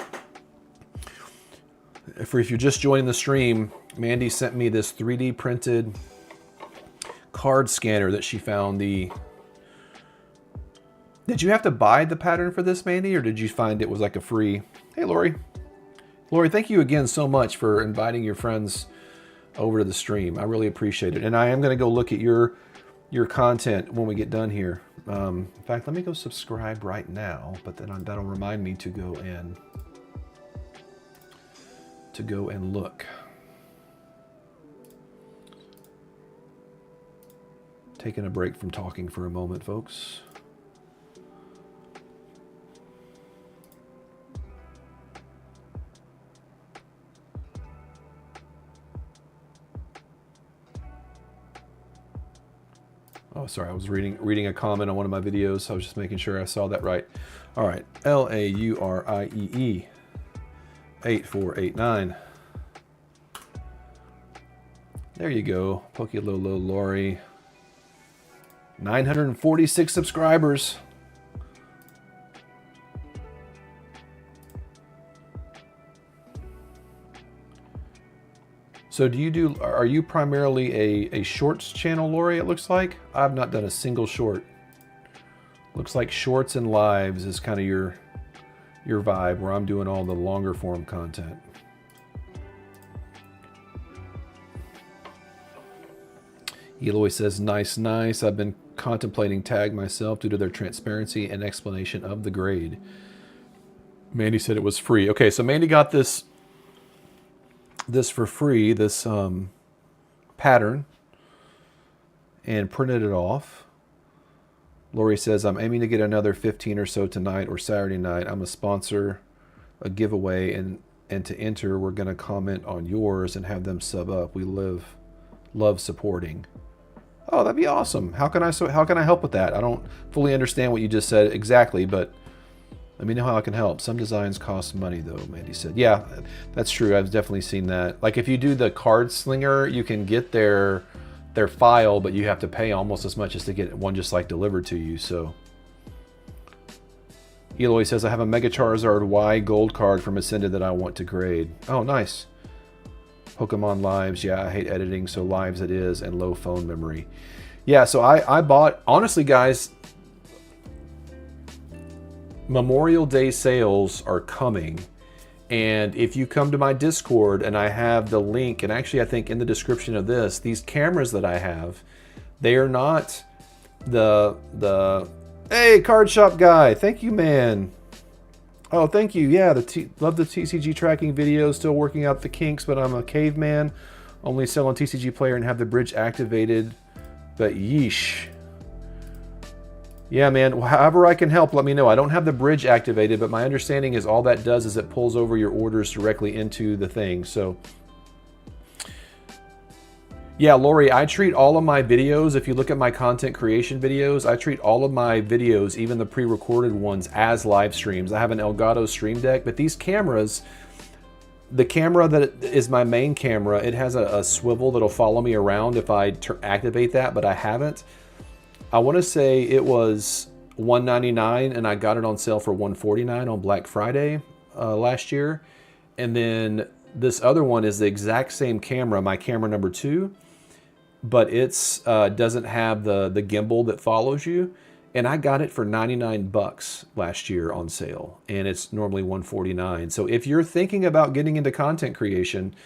S1: If you're just joining the stream, Mandy sent me this 3D printed card scanner that she found. The Did you have to buy the pattern for this, Mandy, or did you find it was like a free? Hey, Lori. Lori, thank you again so much for inviting your friends over to the stream. I really appreciate it. And I am going to go look at your content when we get done here. In fact, let me go subscribe right now, but then that'll remind me to go and look. Taking a break from talking for a moment, folks. Oh, sorry, I was reading a comment on one of my videos. I was just making sure I saw that right. All right, LAURIEE 8489. There you go, Pokélolo Lori. 946 subscribers. So are you primarily a shorts channel, Lori, it looks like? I've not done a single short. Looks like shorts and lives is kind of your vibe, where I'm doing all the longer form content. Eloy says, nice, nice. I've been contemplating tag myself due to their transparency and explanation of the grade. Mandy said it was free. Okay, so Mandy got this for free, this pattern, and printed it off. Lori says, I'm aiming to get another 15 or so tonight or Saturday night. I'm a sponsor, a giveaway, and to enter, we're going to comment on yours and have them sub up. We love supporting. Oh, that'd be awesome. How can I help with that? I don't fully understand what you just said exactly, but let me know how I can help. Some designs cost money, though, Mandy said. Yeah, that's true. I've definitely seen that. Like, if you do the card slinger, you can get their file, but you have to pay almost as much as to get one just like delivered to you. So, Eloy says, I have a Mega Charizard Y gold card from Ascended that I want to grade. Oh, nice. Pokemon Lives. Yeah, I hate editing, so Lives it is, and low phone memory. Yeah, so I bought, honestly, guys, Memorial Day sales are coming, and if you come to my Discord, and I have the link, and actually I think in the description of this, these cameras that I have, they are not the hey, Card Shop Guy, thank you, man. Oh, thank you. Yeah, love the TCG tracking videos, still working out the kinks, but I'm a caveman, only sell on TCG Player and have the bridge activated, but yeesh. Yeah, man, however I can help, let me know. I don't have the bridge activated, but my understanding is all that does is it pulls over your orders directly into the thing. So, yeah, Lori, I treat all of my videos, if you look at my content creation videos, I treat all of my videos, even the pre-recorded ones, as live streams. I have an Elgato Stream Deck, but these cameras, the camera that is my main camera, it has a swivel that'll follow me around if I activate that, but I haven't. I want to say it was $199 and I got it on sale for $149 on Black Friday last year. And then this other one is the exact same camera, my camera number 2, but it's doesn't have the gimbal that follows you. And I got it for 99 bucks last year on sale, and it's normally $149. So if you're thinking about getting into content creation,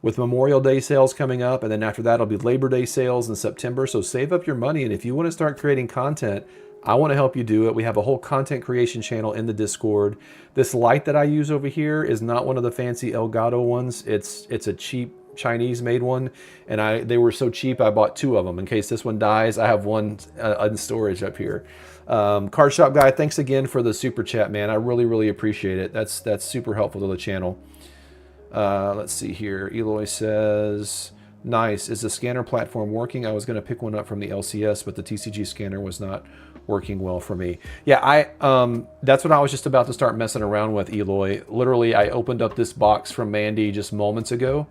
S1: with Memorial Day sales coming up, and then after that it'll be Labor Day sales in September. So save up your money, and if you want to start creating content, I want to help you do it. We have a whole content creation channel in the Discord. This light that I use over here is not one of the fancy Elgato ones. It's a cheap Chinese-made one, and they were so cheap I bought 2 of them. In case this one dies, I have one in storage up here. Card Shop Guy, thanks again for the super chat, man. I really appreciate it. That's super helpful to the channel. Let's see here. Eloy says, nice. Is the scanner platform working? I was going to pick one up from the LCS, but the TCG scanner was not working well for me. Yeah, that's what I was just about to start messing around with, Eloy. Literally, I opened up this box from Mandy just moments ago,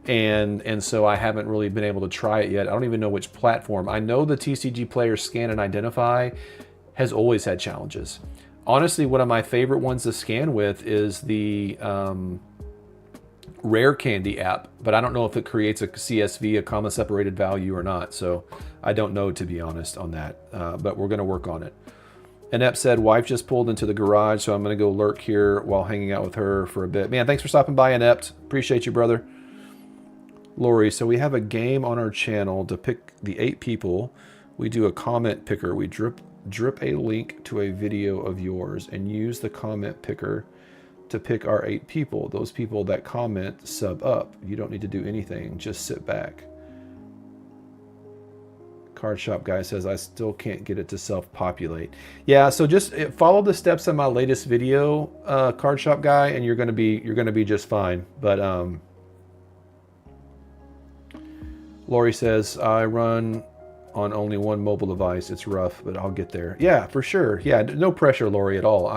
S1: and so I haven't really been able to try it yet. I don't even know which platform. I know the TCG Player Scan and Identify has always had challenges. Honestly, one of my favorite ones to scan with is the Rare Candy app, but I don't know if it creates a CSV, a comma separated value, or not. So I don't know, to be honest, on that, but we're going to work on it. Annette said, wife just pulled into the garage, so I'm going to go lurk here while hanging out with her for a bit. Man, thanks for stopping by, Annette. Appreciate you, brother. Lori, so we have a game on our channel to pick the 8 people. We do a comment picker. We drip a link to a video of yours and use the comment picker to pick our 8 people. Those people that comment sub up. You don't need to do anything. Just sit back. CardShopGuy says, I still can't get it to self-populate. Yeah, so just follow the steps in my latest video, CardShopGuy, and you're gonna be just fine. But Lori says, I run on only one mobile device. It's rough, but I'll get there. Yeah, for sure. Yeah, no pressure, Lori, at all.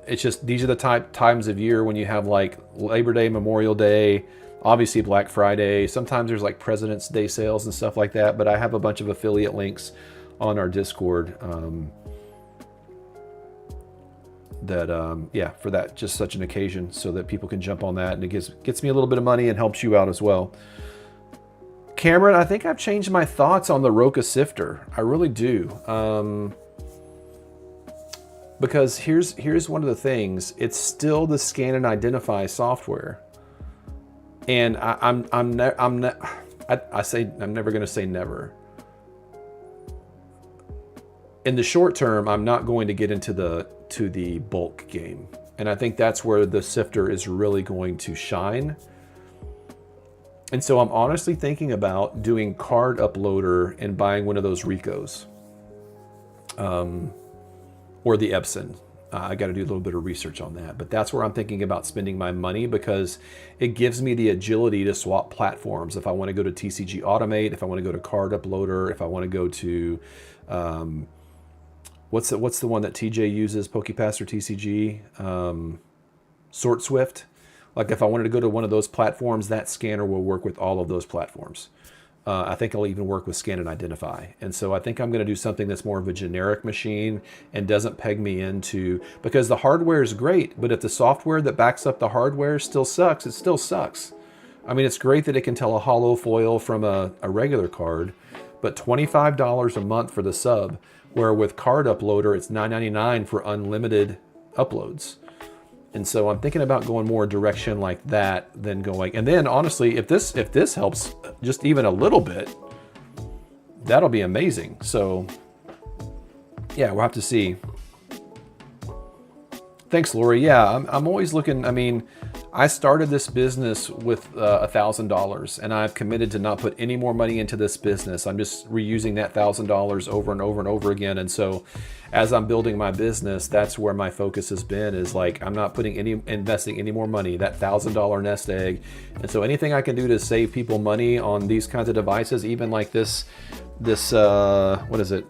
S1: It's just these are the times of year when you have like Labor Day, Memorial Day, obviously Black Friday. Sometimes there's like President's Day sales and stuff like that, but I have a bunch of affiliate links on our Discord yeah, for that, just such an occasion, so that people can jump on that, and it gets me a little bit of money and helps you out as well. Cameron, I think I've changed my thoughts on the Roca Sifter. I really do. Because here's one of the things. It's still the scan and identify software. And I'm never going to say never. In the short term, I'm not going to get into the bulk game. And I think that's where the Sifter is really going to shine. And so I'm honestly thinking about doing Card Uploader and buying one of those Ricos. Or the Epson. I got to do a little bit of research on that, but that's where I'm thinking about spending my money, because it gives me the agility to swap platforms. If I want to go to TCG Automate, if I want to go to Card Uploader, if I want to go to, what's the one that TJ uses, PokePass or TCG, Sort Swift. Like if I wanted to go to one of those platforms, that scanner will work with all of those platforms. I think it'll even work with Scan and Identify. And so I think I'm going to do something that's more of a generic machine and doesn't peg me into, because the hardware is great, but if the software that backs up the hardware still sucks, it still sucks. I mean, it's great that it can tell a hollow foil from a regular card, but $25 a month for the sub, where with Card Uploader, it's $9.99 for unlimited uploads. And so I'm thinking about going more direction like that than going. And then honestly, if this helps just even a little bit, that'll be amazing. So yeah, we'll have to see. Thanks, Lori. Yeah, I'm always looking. I mean, I started this business with $1,000, and I've committed to not put any more money into this business. I'm just reusing that $1,000 over and over and over again. And so as I'm building my business, that's where my focus has been, is like, I'm not investing any more money, that $1,000 nest egg. And so anything I can do to save people money on these kinds of devices, even like this what is it?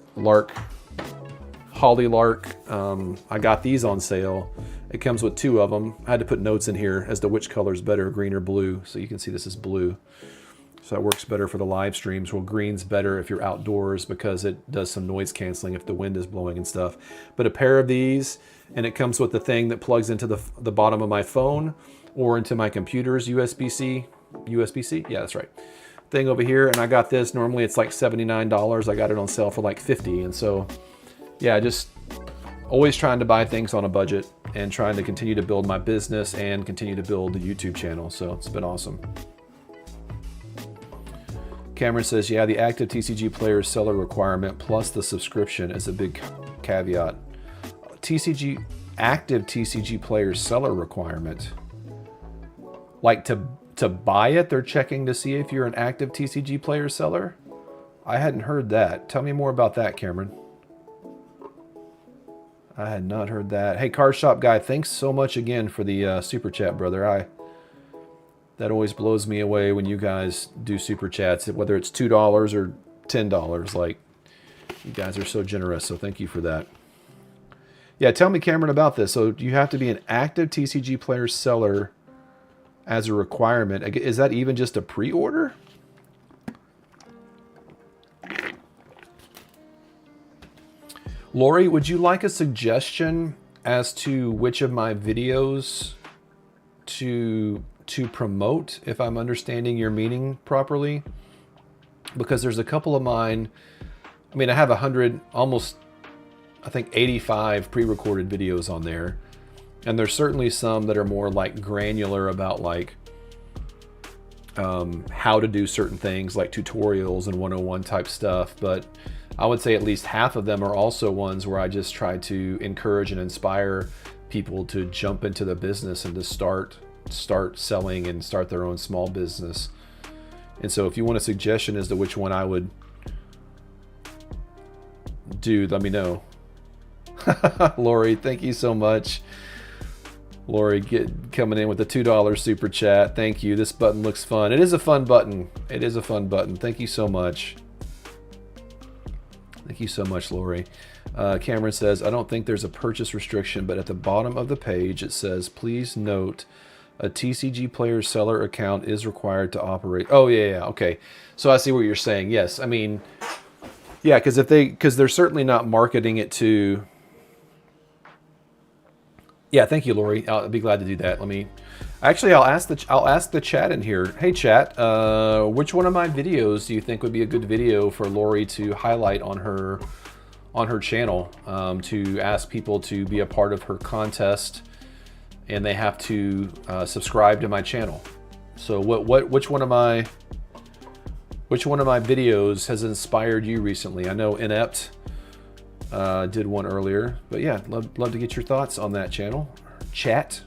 S1: Holly Lark. I got these on sale. It comes with 2 of them. I had to put notes in here as to which color is better, green or blue. So you can see this is blue. So that works better for the live streams. Well, green's better if you're outdoors because it does some noise canceling if the wind is blowing and stuff. But a pair of these, and it comes with the thing that plugs into the bottom of my phone or into my computer's USB-C. USB-C? Yeah, that's right. Thing over here, and I got this. Normally it's like $79. I got it on sale for like $50. And so, yeah, just always trying to buy things on a budget and trying to continue to build my business and continue to build the YouTube channel. So it's been awesome. Cameron says, yeah, the active TCG player seller requirement plus the subscription is a big caveat. Active TCG player seller requirement. Like to buy it, they're checking to see if you're an active TCG player seller? I hadn't heard that. Tell me more about that, Cameron. I had not heard that. Hey, CardShopGuy, thanks so much again for the super chat, brother. That always blows me away when you guys do super chats, whether it's $2 or $10. Like, you guys are so generous, so thank you for that. Yeah, tell me, Cameron, about this. So you have to be an active TCG player seller as a requirement. Is that even just a pre-order? Lori, would you like a suggestion as to which of my videos to promote, if I'm understanding your meaning properly? Because there's a couple of mine. I mean, I have almost I think 85 pre-recorded videos on there. And there's certainly some that are more like granular about like how to do certain things, like tutorials and 101 type stuff. But I would say at least half of them are also ones where I just try to encourage and inspire people to jump into the business and to start selling and start their own small business. And so if you want a suggestion as to which one I would do, let me know. Lori, thank you so much. Lori coming in with the $2 super chat. Thank you. This button looks fun. It is a fun button. It is a fun button. Thank you so much. Thank you so much, Lori. Cameron says, I don't think there's a purchase restriction, but at the bottom of the page it says, please note a TCG player seller account is required to operate. Oh, yeah, okay. So I see what you're saying. Yes, I mean, yeah, because they're certainly not marketing it to... Yeah, thank you, Lori. I'll be glad to do that. I'll ask the chat in here. Hey, chat, which one of my videos do you think would be a good video for Lori to highlight on her channel, to ask people to be a part of her contest, and they have to subscribe to my channel? So which one of my videos has inspired you recently? I know Inept did one earlier, but yeah, love to get your thoughts on that channel. Chat.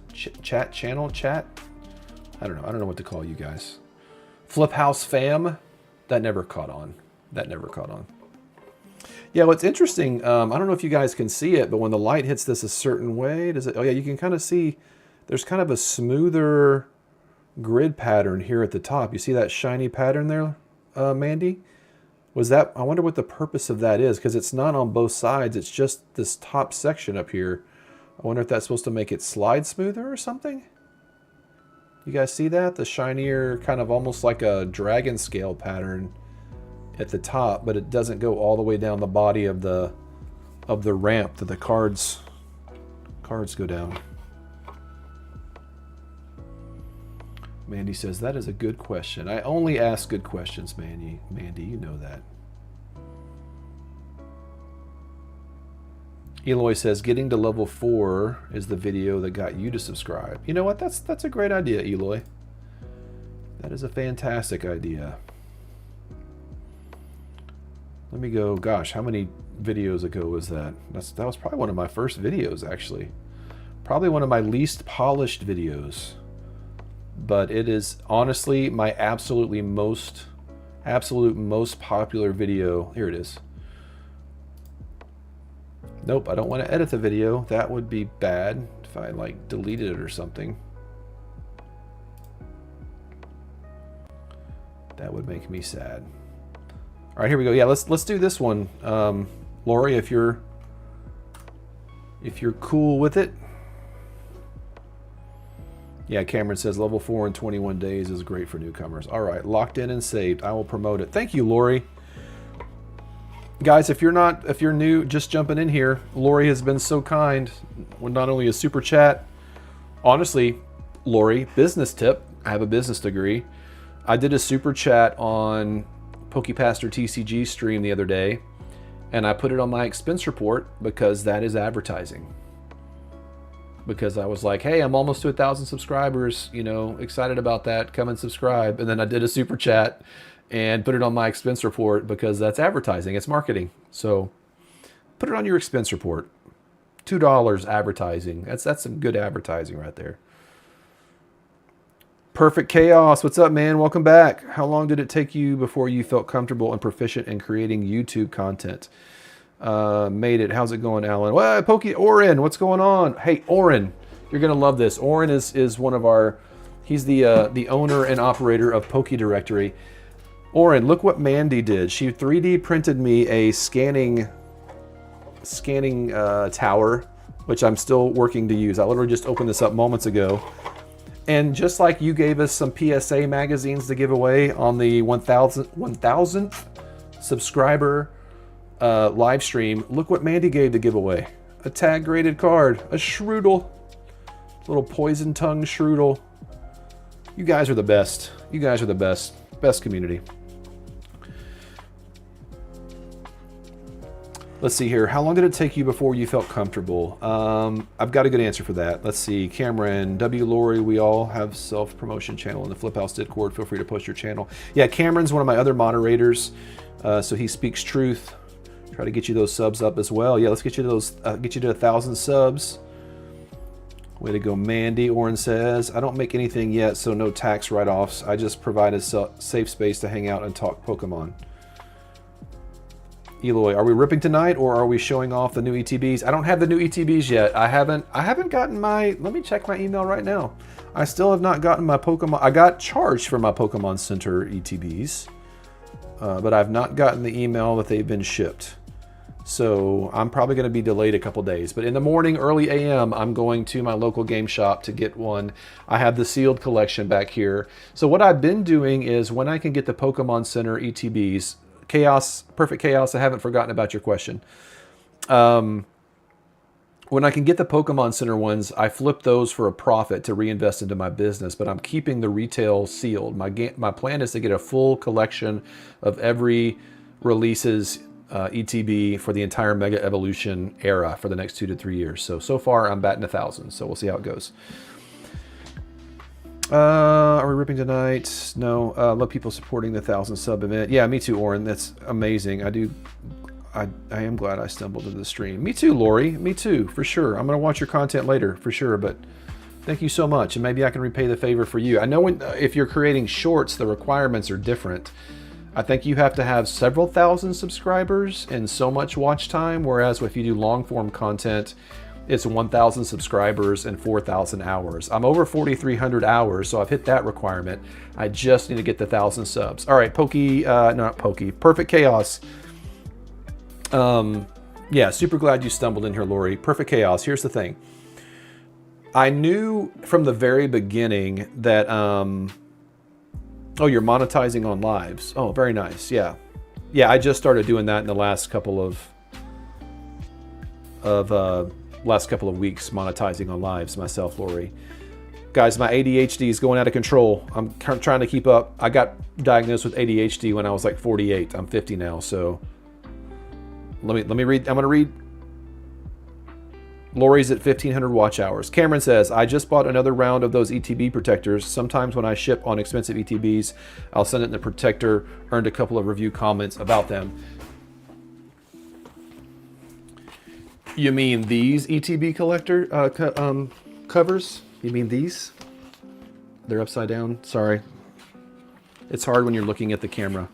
S1: I don't know what to call you guys. Flip House Fam. That never caught on. Yeah, what's interesting, I don't know if you guys can see it, but when the light hits this a certain way, does it? Oh yeah, you can kind of see there's kind of a smoother grid pattern here at the top. You see that shiny pattern there, Mandy? I wonder what the purpose of that is, because it's not on both sides. It's just this top section up here. I wonder if that's supposed to make it slide smoother or something. You guys see that? The shinier, kind of almost like a dragon scale pattern at the top, but it doesn't go all the way down the body of the ramp that the cards go down. Mandy says, that is a good question. I only ask good questions, Mandy, you know that. Eloy says, getting to level 4 is the video that got you to subscribe. You know what? That's a great idea, Eloy. That is a fantastic idea. Let me go, gosh, how many videos ago was that? That was probably one of my first videos, actually. Probably one of my least polished videos. But it is honestly my absolute most popular video. Here it is. Nope, I don't want to edit the video. That would be bad if I like deleted it or something. That would make me sad. All right, here we go. Yeah, let's do this one, Lori, if you're cool with it. Yeah, Cameron says level 4 in 21 days is great for newcomers. All right, locked in and saved. I will promote it. Thank you, Lori. Guys, if you're new, just jumping in here, Lori has been so kind with not only a super chat. Honestly, Lori, business tip. I have a business degree. I did a super chat on PokePaster TCG stream the other day, and I put it on my expense report because that is advertising. Because I was like, hey, I'm almost to 1,000 subscribers, you know, excited about that, come and subscribe. And then I did a super chat and put it on my expense report because that's advertising, it's marketing. So put it on your expense report. $2 advertising, that's some good advertising right there. Perfect Chaos, what's up, man? Welcome back. How long did it take you before you felt comfortable and proficient in creating YouTube content? Made it. How's it going, Alan? Well, Oren, what's going on? Hey, Oren, you're gonna love this. Oren is one of our. He's the owner and operator of Poke Directory. Oren, look what Mandy did. She 3D printed me a scanning tower, which I'm still working to use. I literally just opened this up moments ago. And just like you gave us some PSA magazines to give away on the 1,000th subscriber live stream, look what Mandy gave to give away. A tag graded card, a Shroodle, little poison tongue Shroodle. You guys are the best. You guys are the best. Best community. Let's see here. How long did it take you before you felt comfortable? I've got a good answer for that. Let's see. Cameron, W. Lori, we all have self-promotion channel in the Flip House Discord. Feel free to post your channel. Yeah, Cameron's one of my other moderators, so he speaks truth. Try to get you those subs up as well. Yeah, let's get you to those. Get you to 1,000 subs. Way to go, Mandy. Oren says, I don't make anything yet, so no tax write-offs. I just provide a safe space to hang out and talk Pokemon. Eloy, are we ripping tonight or are we showing off the new ETBs? I don't have the new ETBs yet. I haven't gotten my, let me check my email right now. I still have not gotten my Pokemon. I got charged for my Pokemon Center ETBs, but I've not gotten the email that they've been shipped. So I'm probably going to be delayed a couple days. But in the morning, early AM, I'm going to my local game shop to get one. I have the sealed collection back here. So what I've been doing is when I can get the Pokemon Center ETBs, Chaos, Perfect Chaos, I haven't forgotten about your question. When I can get the Pokemon Center ones, I flip those for a profit to reinvest into my business, but I'm keeping the retail sealed. My plan is to get a full collection of every releases ETB for the entire Mega Evolution era for the next 2 to 3 years. So far I'm batting 1,000, so we'll see how it goes. Are we ripping tonight? No. Love people supporting the 1,000 sub event. Yeah, me too, Oren. That's amazing. I am glad I stumbled into the stream. Me too, Lori. Me too, for sure. I'm gonna watch your content later, for sure. But thank you so much, and maybe I can repay the favor for you. I know if you're creating shorts, the requirements are different. I think you have to have several thousand subscribers and so much watch time, whereas if you do long form content, it's 1,000 subscribers and 4,000 hours. I'm over 4,300 hours, so I've hit that requirement. I just need to get the 1,000 subs. All right, Perfect Chaos. Yeah, super glad you stumbled in here, Lori. Perfect Chaos, here's the thing. I knew from the very beginning that, oh, you're monetizing on lives. Oh, very nice, yeah. Yeah, I just started doing that in the last couple of weeks, monetizing on lives myself, Lori. Guys, my ADHD is going out of control. I'm trying to keep up. I got diagnosed with ADHD when I was like 48. I'm 50 now, so let me read. I'm going to read. Lori's at 1,500 watch hours. Cameron says, I just bought another round of those ETB protectors. Sometimes when I ship on expensive ETBs, I'll send it in the protector. Earned a couple of review comments about them. You mean these ETB collector covers? You mean these? They're upside down. Sorry. It's hard when you're looking at the camera.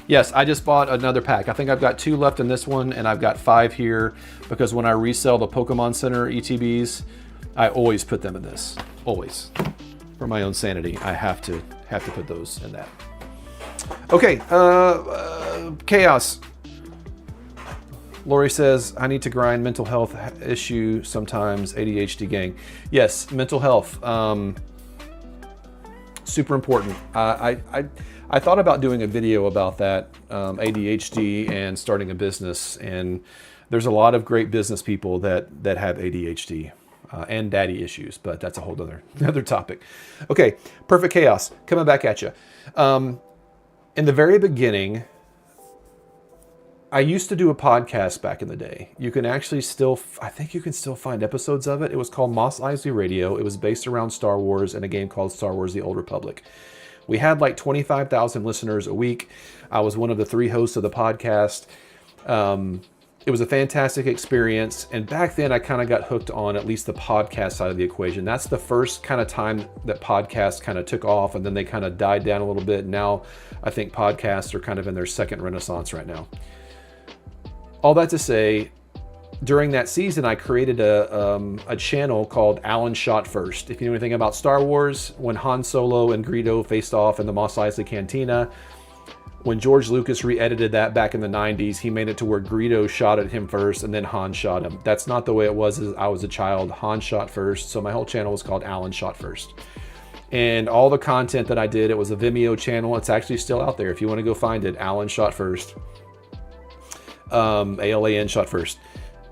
S1: Yes, I just bought another pack. I think I've got 2 left in this one, and I've got 5 here because when I resell the Pokemon Center ETBs, I always put them in this. Always. For my own sanity, I have to put those in that. Okay, Chaos. Lori says, I need to grind, mental health issue sometimes, ADHD gang. Yes, mental health. Super important. I thought about doing a video about that, ADHD and starting a business, and there's a lot of great business people that have ADHD and daddy issues, but that's a whole other topic. Okay, Perfect Chaos, coming back at you. In the very beginning, I used to do a podcast back in the day. You can actually I think you can still find episodes of it. It was called Mos Eisley Radio. It was based around Star Wars and a game called Star Wars: The Old Republic. We had like 25,000 listeners a week. I was one of the 3 hosts of the podcast. It was a fantastic experience. And back then I kind of got hooked on at least the podcast side of the equation. That's the first kind of time that podcasts kind of took off, and then they kind of died down a little bit. Now I think podcasts are kind of in their second renaissance right now. All that to say, during that season, I created a channel called Alan Shot First. If you know anything about Star Wars, when Han Solo and Greedo faced off in the Mos Eisley Cantina, when George Lucas re-edited that back in the 90s, he made it to where Greedo shot at him first and then Han shot him. That's not the way it was as I was a child. Han shot first, so my whole channel was called Alan Shot First. And all the content that I did, it was a Vimeo channel. It's actually still out there. If you want to go find it, Alan Shot First. ALAN Shot First.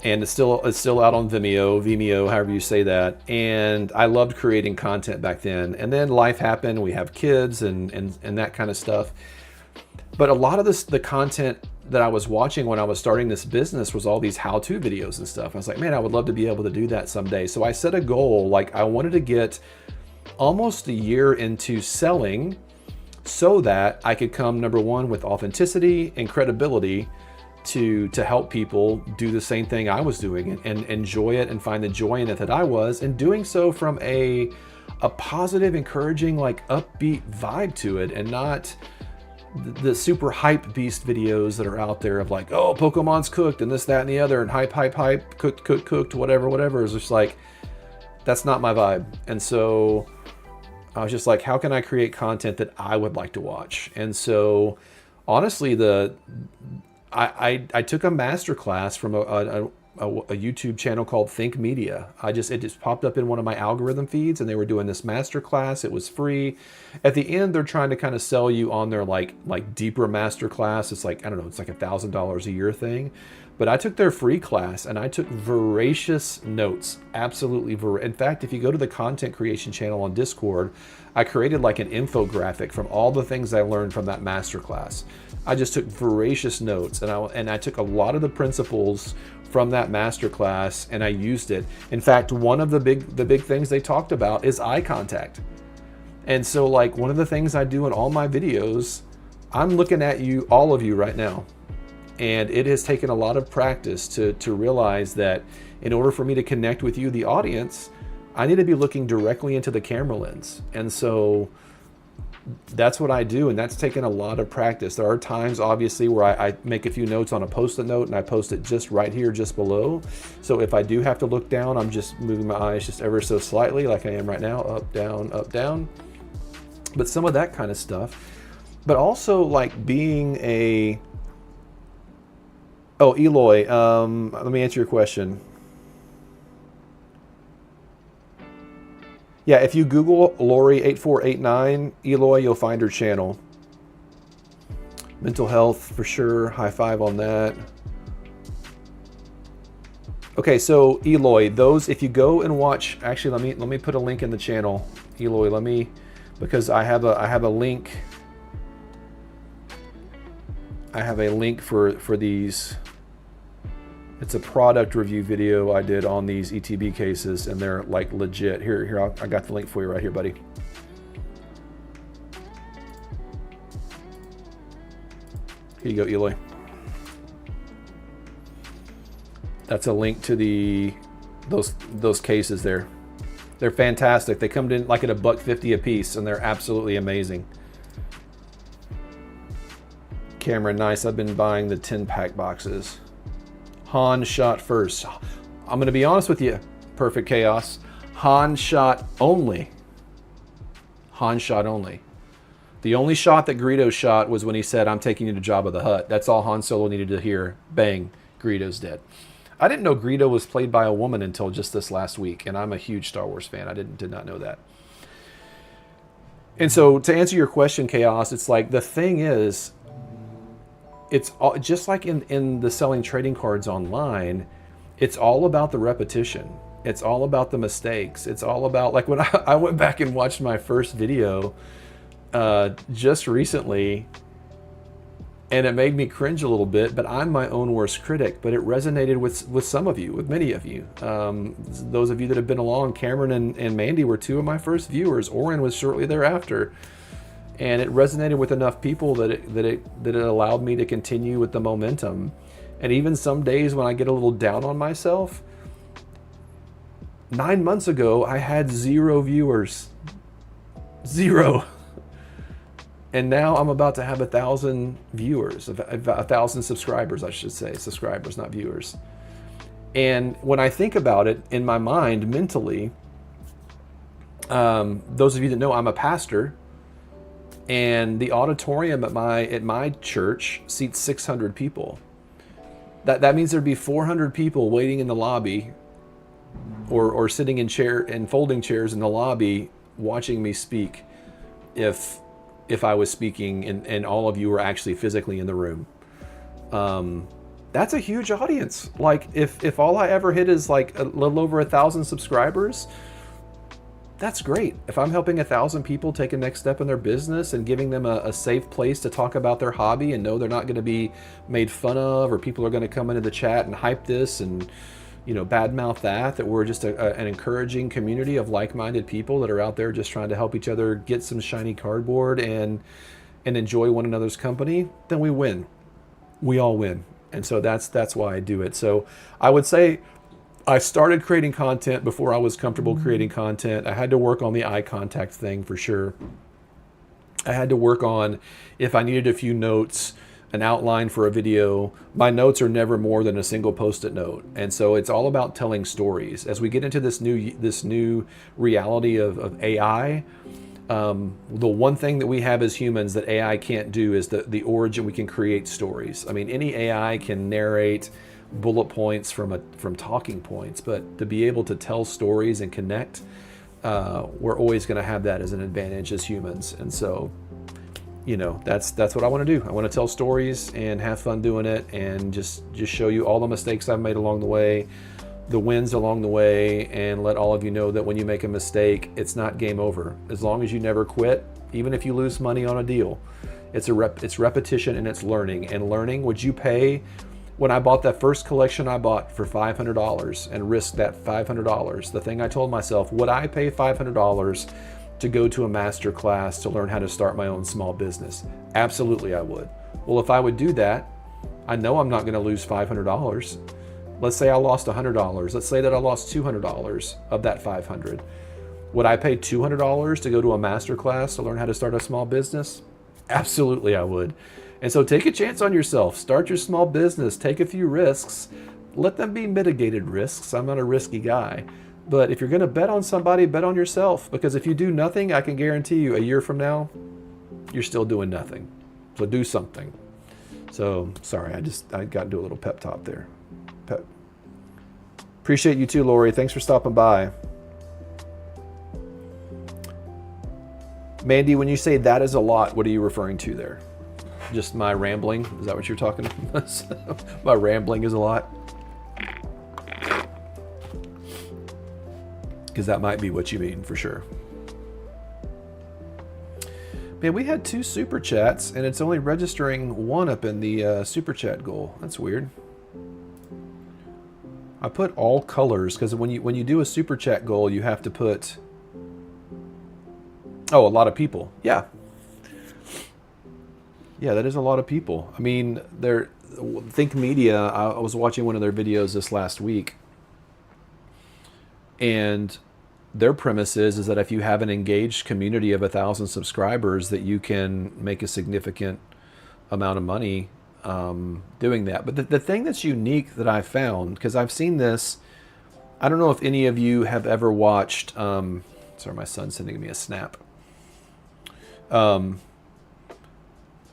S1: And it's still out on Vimeo, however you say that. And I loved creating content back then. And then life happened. We have kids and that kind of stuff. But a lot of the content that I was watching when I was starting this business was all these how-to videos and stuff. I was like, man, I would love to be able to do that someday. So I set a goal, like I wanted to get almost a year into selling so that I could come, number one, with authenticity and credibility to help people do the same thing I was doing and enjoy it and find the joy in it that I was, and doing so from a positive, encouraging, like upbeat vibe to it, and not the super hype beast videos that are out there of like, oh, Pokemon's cooked and this, that, and the other, and hype, cooked, whatever. It's just like, that's not my vibe. And so I was just like, how can I create content that I would like to watch? And so honestly, I took a master class from a YouTube channel called Think Media. It just popped up in one of my algorithm feeds, and they were doing this master class. It was free. At the end, they're trying to kind of sell you on their like deeper master class. It's like, I don't know, it's like $1,000 a year thing. But I took their free class and I took voracious notes. Absolutely. In fact, if you go to the content creation channel on Discord, I created like an infographic from all the things I learned from that master class. I just took voracious notes, and I took a lot of the principles from that masterclass and I used it. In fact, one of the big things they talked about is eye contact. And so like one of the things I do in all my videos, I'm looking at you, all of you right now. And it has taken a lot of practice to realize that in order for me to connect with you, the audience, I need to be looking directly into the camera lens. And so that's what I do, and that's taken a lot of practice. There are times, obviously, where I make a few notes on a Post-it note and I post it just right here, just below. So if I do have to look down, I'm just moving my eyes just ever so slightly, like I am right now, up, down, up, down. But some of that kind of stuff. But also like being a... Oh, Eloy, let me answer your question. Yeah, if you Google Lori8489, Eloy, you'll find her channel. Mental health, for sure. High five on that. Okay, so Eloy, those, if you go and watch, actually, let me put a link in the channel. Eloy, because I have a link. I have a link for these. It's a product review video I did on these ETB cases, and they're like legit. Here, I got the link for you right here, buddy. Here you go, Eloy. That's a link to those cases there. They're fantastic. They come in like at $1.50 a piece, and they're absolutely amazing. Cameron, nice. I've been buying the 10-pack boxes. Han shot first. I'm going to be honest with you, Perfect Chaos. Han shot only. Han shot only. The only shot that Greedo shot was when he said, "I'm taking you to Jabba the Hutt." That's all Han Solo needed to hear. Bang, Greedo's dead. I didn't know Greedo was played by a woman until just this last week, and I'm a huge Star Wars fan. I did not know that. And so to answer your question, Chaos, it's like the thing is, it's all, just like in the selling trading cards online, it's all about the repetition. It's all about the mistakes. It's all about, like when I went back and watched my first video just recently, and it made me cringe a little bit, but I'm my own worst critic, but it resonated with some of you, with many of you. Those of you that have been along, Cameron and Mandy were two of my first viewers. Oren was shortly thereafter. And it resonated with enough people that it allowed me to continue with the momentum. And even some days when I get a little down on myself, 9 months ago, I had 0 viewers. 0. And now I'm about to have 1,000 viewers, 1,000 subscribers, I should say. Subscribers, not viewers. And when I think about it in my mind, mentally, those of you that know, I'm a pastor. And the auditorium at my church seats 600 people. That means there'd be 400 people waiting in the lobby, or sitting in folding chairs in the lobby, watching me speak. If I was speaking and all of you were actually physically in the room, that's a huge audience. Like if all I ever hit is like a little over 1,000 subscribers, that's great. If I'm helping 1,000 people take a next step in their business and giving them a safe place to talk about their hobby and know they're not going to be made fun of, or people are going to come into the chat and hype this and, you know, badmouth that we're just an encouraging community of like-minded people that are out there just trying to help each other get some shiny cardboard and enjoy one another's company, then we win. We all win. And so that's why I do it. So I would say I started creating content before I was comfortable creating content. I had to work on the eye contact thing for sure. I had to work on, if I needed a few notes, an outline for a video, my notes are never more than a single post-it note. And so it's all about telling stories. As we get into this new reality of AI, the one thing that we have as humans that AI can't do is the origin. We can create stories. I mean, any AI can narrate bullet points from talking points, but to be able to tell stories and connect, we're always going to have that as an advantage as humans. And so, you know, that's what I want to do. I want to tell stories and have fun doing it, and just show you all the mistakes I've made along the way, the wins along the way, and let all of you know that when you make a mistake, it's not game over. As long as you never quit, even if you lose money on a deal, it's repetition and it's learning. And learning, would you pay? When I bought that first collection I bought for $500 and risked that $500, the thing I told myself, would I pay $500 to go to a master class to learn how to start my own small business? Absolutely I would. Well, if I would do that, I know I'm not going to lose $500. Let's say I lost $100. Let's say that I lost $200 of that $500. Would I pay $200 to go to a master class to learn how to start a small business? Absolutely I would. And so take a chance on yourself. Start your small business. Take a few risks. Let them be mitigated risks. I'm not a risky guy. But if you're going to bet on somebody, bet on yourself. Because if you do nothing, I can guarantee you a year from now, you're still doing nothing. So do something. So, sorry, I got into a little pep talk there. Appreciate you too, Lori. Thanks for stopping by. Mandy, when you say that is a lot, what are you referring to there? Just my rambling? Is that what you're talking about? My rambling is a lot? Because that might be what you mean for sure. Man, we had 2 super chats and it's only registering 1 up in the super chat goal. That's weird. I put all colors because when you do a super chat goal, you have to put, oh, a lot of people. Yeah. Yeah, that is a lot of people. I mean, Think Media, I was watching one of their videos this last week, and their premise is that if you have an engaged community of 1,000 subscribers, that you can make a significant amount of money doing that. But the thing that's unique that I found, because I've seen this, I don't know if any of you have ever watched, sorry, my son's sending me a snap.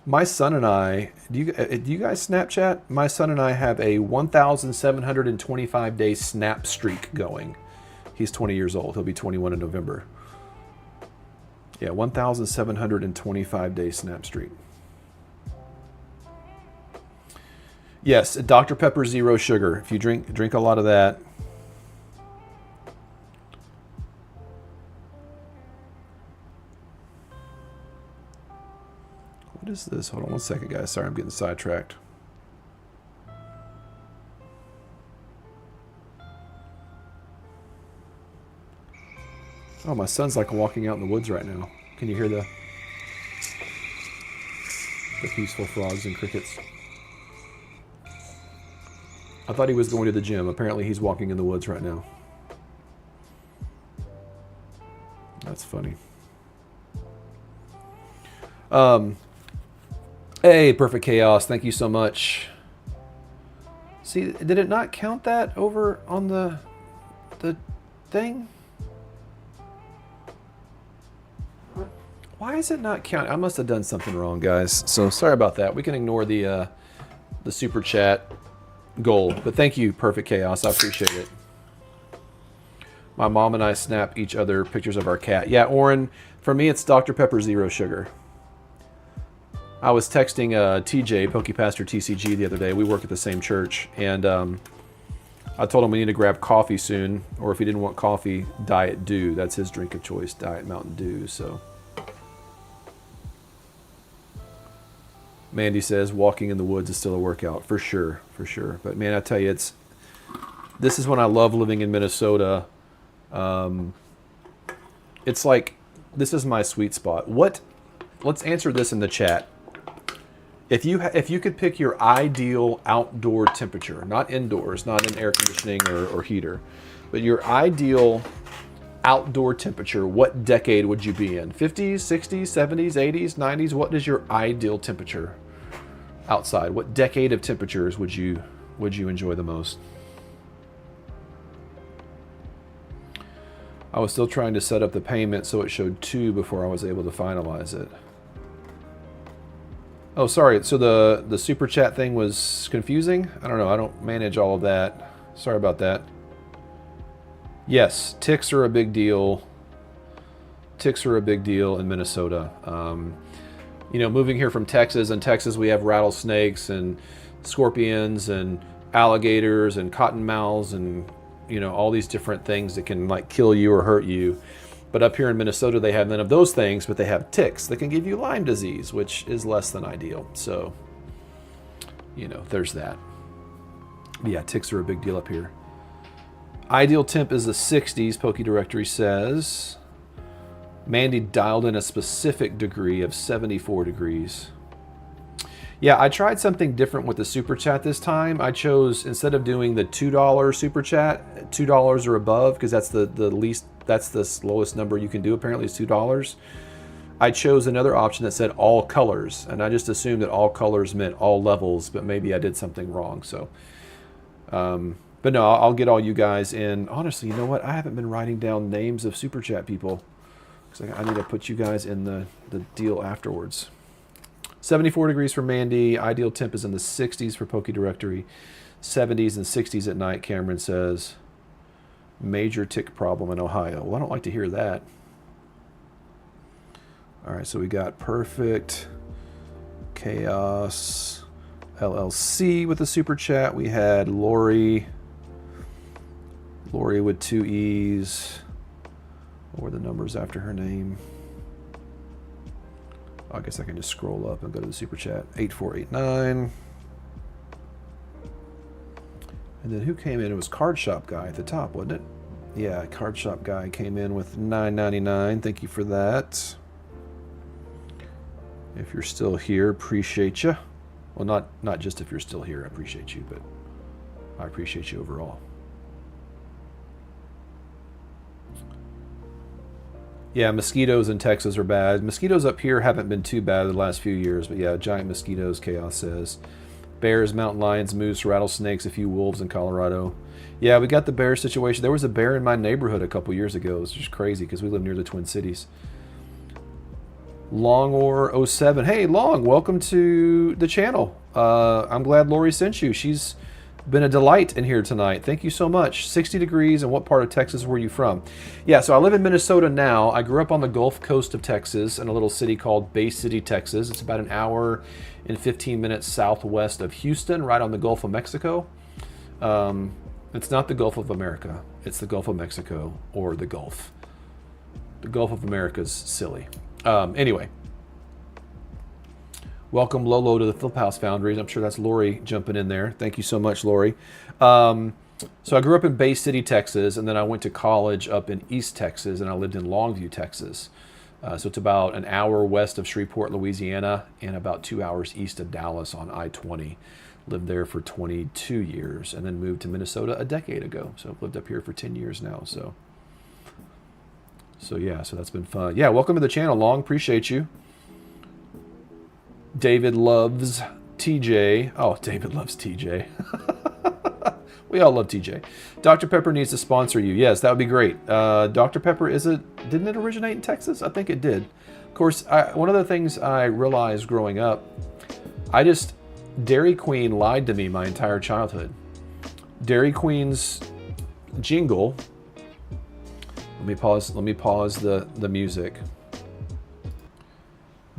S1: My son and I, do you guys Snapchat? My son and I have a 1,725 day snap streak going. He's 20 years old. He'll be 21 in November. Yeah, 1,725 day snap streak. Yes, Dr. Pepper Zero Sugar. If you drink a lot of that. What is this? Hold on one second, guys. Sorry, I'm getting sidetracked. Oh, my son's like walking out in the woods right now. Can you hear the peaceful frogs and crickets? I thought he was going to the gym. Apparently he's walking in the woods right now. That's funny. Hey, Perfect Chaos, thank you so much. See, did it not count that over on the thing? Why is it not counting? I must have done something wrong, guys. So sorry about that. We can ignore the super chat goal, but thank you, Perfect Chaos. I appreciate it. My mom and I snap each other pictures of our cat. Yeah, Oren, for me, it's Dr. Pepper Zero Sugar. I was texting TJ, Pokepastor TCG, the other day. We work at the same church, and I told him we need to grab coffee soon, or if he didn't want coffee, Diet Dew. That's his drink of choice, Diet Mountain Dew. So, Mandy says walking in the woods is still a workout for sure, for sure. But man, I tell you, this is when I love living in Minnesota. It's like this is my sweet spot. Let's answer this in the chat. If you could pick your ideal outdoor temperature, not indoors, not in air conditioning or heater, but your ideal outdoor temperature, what decade would you be in? 50s, 60s, 70s, 80s, 90s? What is your ideal temperature outside? What decade of temperatures would you enjoy the most? I was still trying to set up the payment so it showed 2 before I was able to finalize it. Oh, sorry. So the super chat thing was confusing? I don't know. I don't manage all of that. Sorry about that. Yes, ticks are a big deal. Ticks are a big deal in Minnesota. You know, moving here from Texas, in Texas we have rattlesnakes and scorpions and alligators and cottonmouths and, you know, all these different things that can like kill you or hurt you. But up here in Minnesota, they have none of those things, but they have ticks that can give you Lyme disease, which is less than ideal. So, you know, there's that. But yeah, ticks are a big deal up here. Ideal temp is the 60s, PokeDirectory says. Mandy dialed in a specific degree of 74 degrees. Yeah, I tried something different with the super chat this time. I chose, instead of doing the $2 super chat, $2 or above, because that's the least, that's the lowest number you can do, apparently is $2. I chose another option that said all colors, and I just assumed that all colors meant all levels, but maybe I did something wrong. So, but no, I'll get all you guys in. Honestly, you know what? I haven't been writing down names of super chat people, because I need to put you guys in the deal afterwards. 74 degrees for Mandy. Ideal temp is in the 60s for PokeDirectory. 70s and 60s at night, Cameron says. Major tick problem in Ohio. Well, I don't like to hear that. All right, so we got Perfect Chaos LLC with the super chat. We had Lori with 2 E's. What were the numbers after her name? I guess I can just scroll up and go to the super chat. 8489. And then who came in? It was CardShopGuy at the top, wasn't it? Yeah, CardShopGuy came in with $9.99. Thank you for that. If you're still here, appreciate you. Well, not just if you're still here, I appreciate you, but I appreciate you overall. Yeah, mosquitoes in Texas are bad. Mosquitoes up here haven't been too bad the last few years, but yeah, giant mosquitoes, Chaos says. Bears, mountain lions, moose, rattlesnakes, a few wolves in Colorado. Yeah, we got the bear situation. There was a bear in my neighborhood a couple years ago. It was just crazy because we live near the Twin Cities. Longor07. Hey, Long, welcome to the channel. I'm glad Lori sent you. She's been a delight in here tonight. Thank you so much. 60 degrees, and what part of Texas were you from? Yeah, so I live in Minnesota now. I grew up on the Gulf Coast of Texas in a little city called Bay City, Texas. It's about an hour and 15 minutes southwest of Houston, right on the Gulf of Mexico. It's not the Gulf of America. It's the Gulf of Mexico, or the Gulf. The Gulf of America's silly. Anyway. Welcome, Lolo, to the Flip House Foundries. I'm sure that's Lori jumping in there. Thank you so much, Lori. So I grew up in Bay City, Texas, and then I went to college up in East Texas, and I lived in Longview, Texas. So it's about an hour west of Shreveport, Louisiana, and about 2 hours east of Dallas on I-20. Lived there for 22 years, and then moved to Minnesota a decade ago. So I've lived up here for 10 years now. So yeah, so that's been fun. Yeah, welcome to the channel, Long. Appreciate you. David loves TJ. Oh, David loves TJ. We all love TJ. Dr. Pepper needs to sponsor you. Yes, that would be great. Dr. Pepper, didn't it originate in Texas? I think it did. Of course, one of the things I realized growing up, Dairy Queen lied to me my entire childhood. Dairy Queen's jingle. Let me pause the music.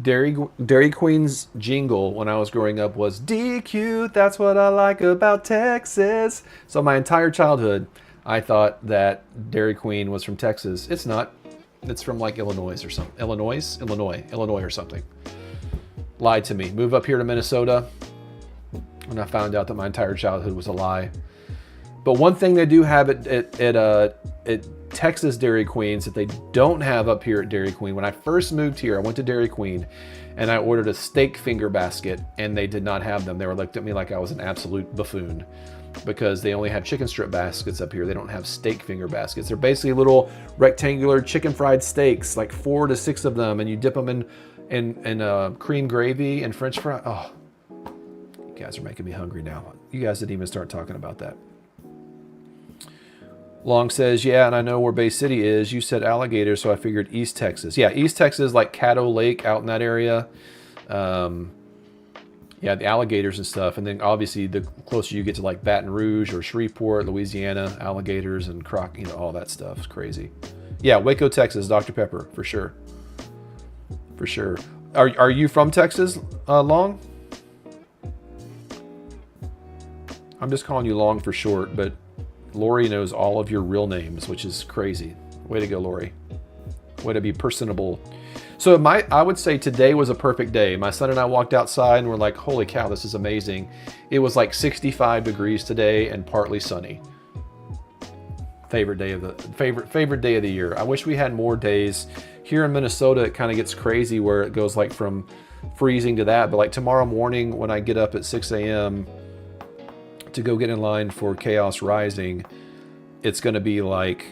S1: Dairy Queen's jingle when I was growing up was DQ, that's what I like about Texas. So my entire childhood, I thought that Dairy Queen was from Texas. It's not. It's from like Illinois or something. Illinois or something. Lied to me. Moved up here to Minnesota, and I found out that my entire childhood was a lie. But one thing they do have at Texas Dairy Queens that they don't have up here at Dairy Queen. When I first moved here, I went to Dairy Queen and I ordered a steak finger basket, and they did not have them. They were looked at me like I was an absolute buffoon because they only have chicken strip baskets up here. They don't have steak finger baskets. They're basically little rectangular chicken fried steaks, like 4 to 6 of them, and you dip them in cream gravy and French fry. Oh, you guys are making me hungry now. You guys didn't even start talking about that. Long says, yeah, and I know where Bay City is. You said alligator, so I figured East Texas. Yeah, East Texas, like Caddo Lake out in that area. Yeah, the alligators and stuff. And then obviously the closer you get to like Baton Rouge or Shreveport, Louisiana, alligators and all that stuff is crazy. Yeah, Waco, Texas, Dr. Pepper, for sure. For sure. Are you from Texas, Long? I'm just calling you Long for short, but Lori knows all of your real names, which is crazy. Way to go, Lori. Way to be personable. So I would say today was a perfect day. My son and I walked outside and we're like, holy cow, this is amazing. It was like 65 degrees today and partly sunny. Favorite day of the year. I wish we had more days. Here in Minnesota, it kind of gets crazy where it goes like from freezing to that. But like tomorrow morning when I get up at 6 a.m. to go get in line for Chaos Rising, it's going to be like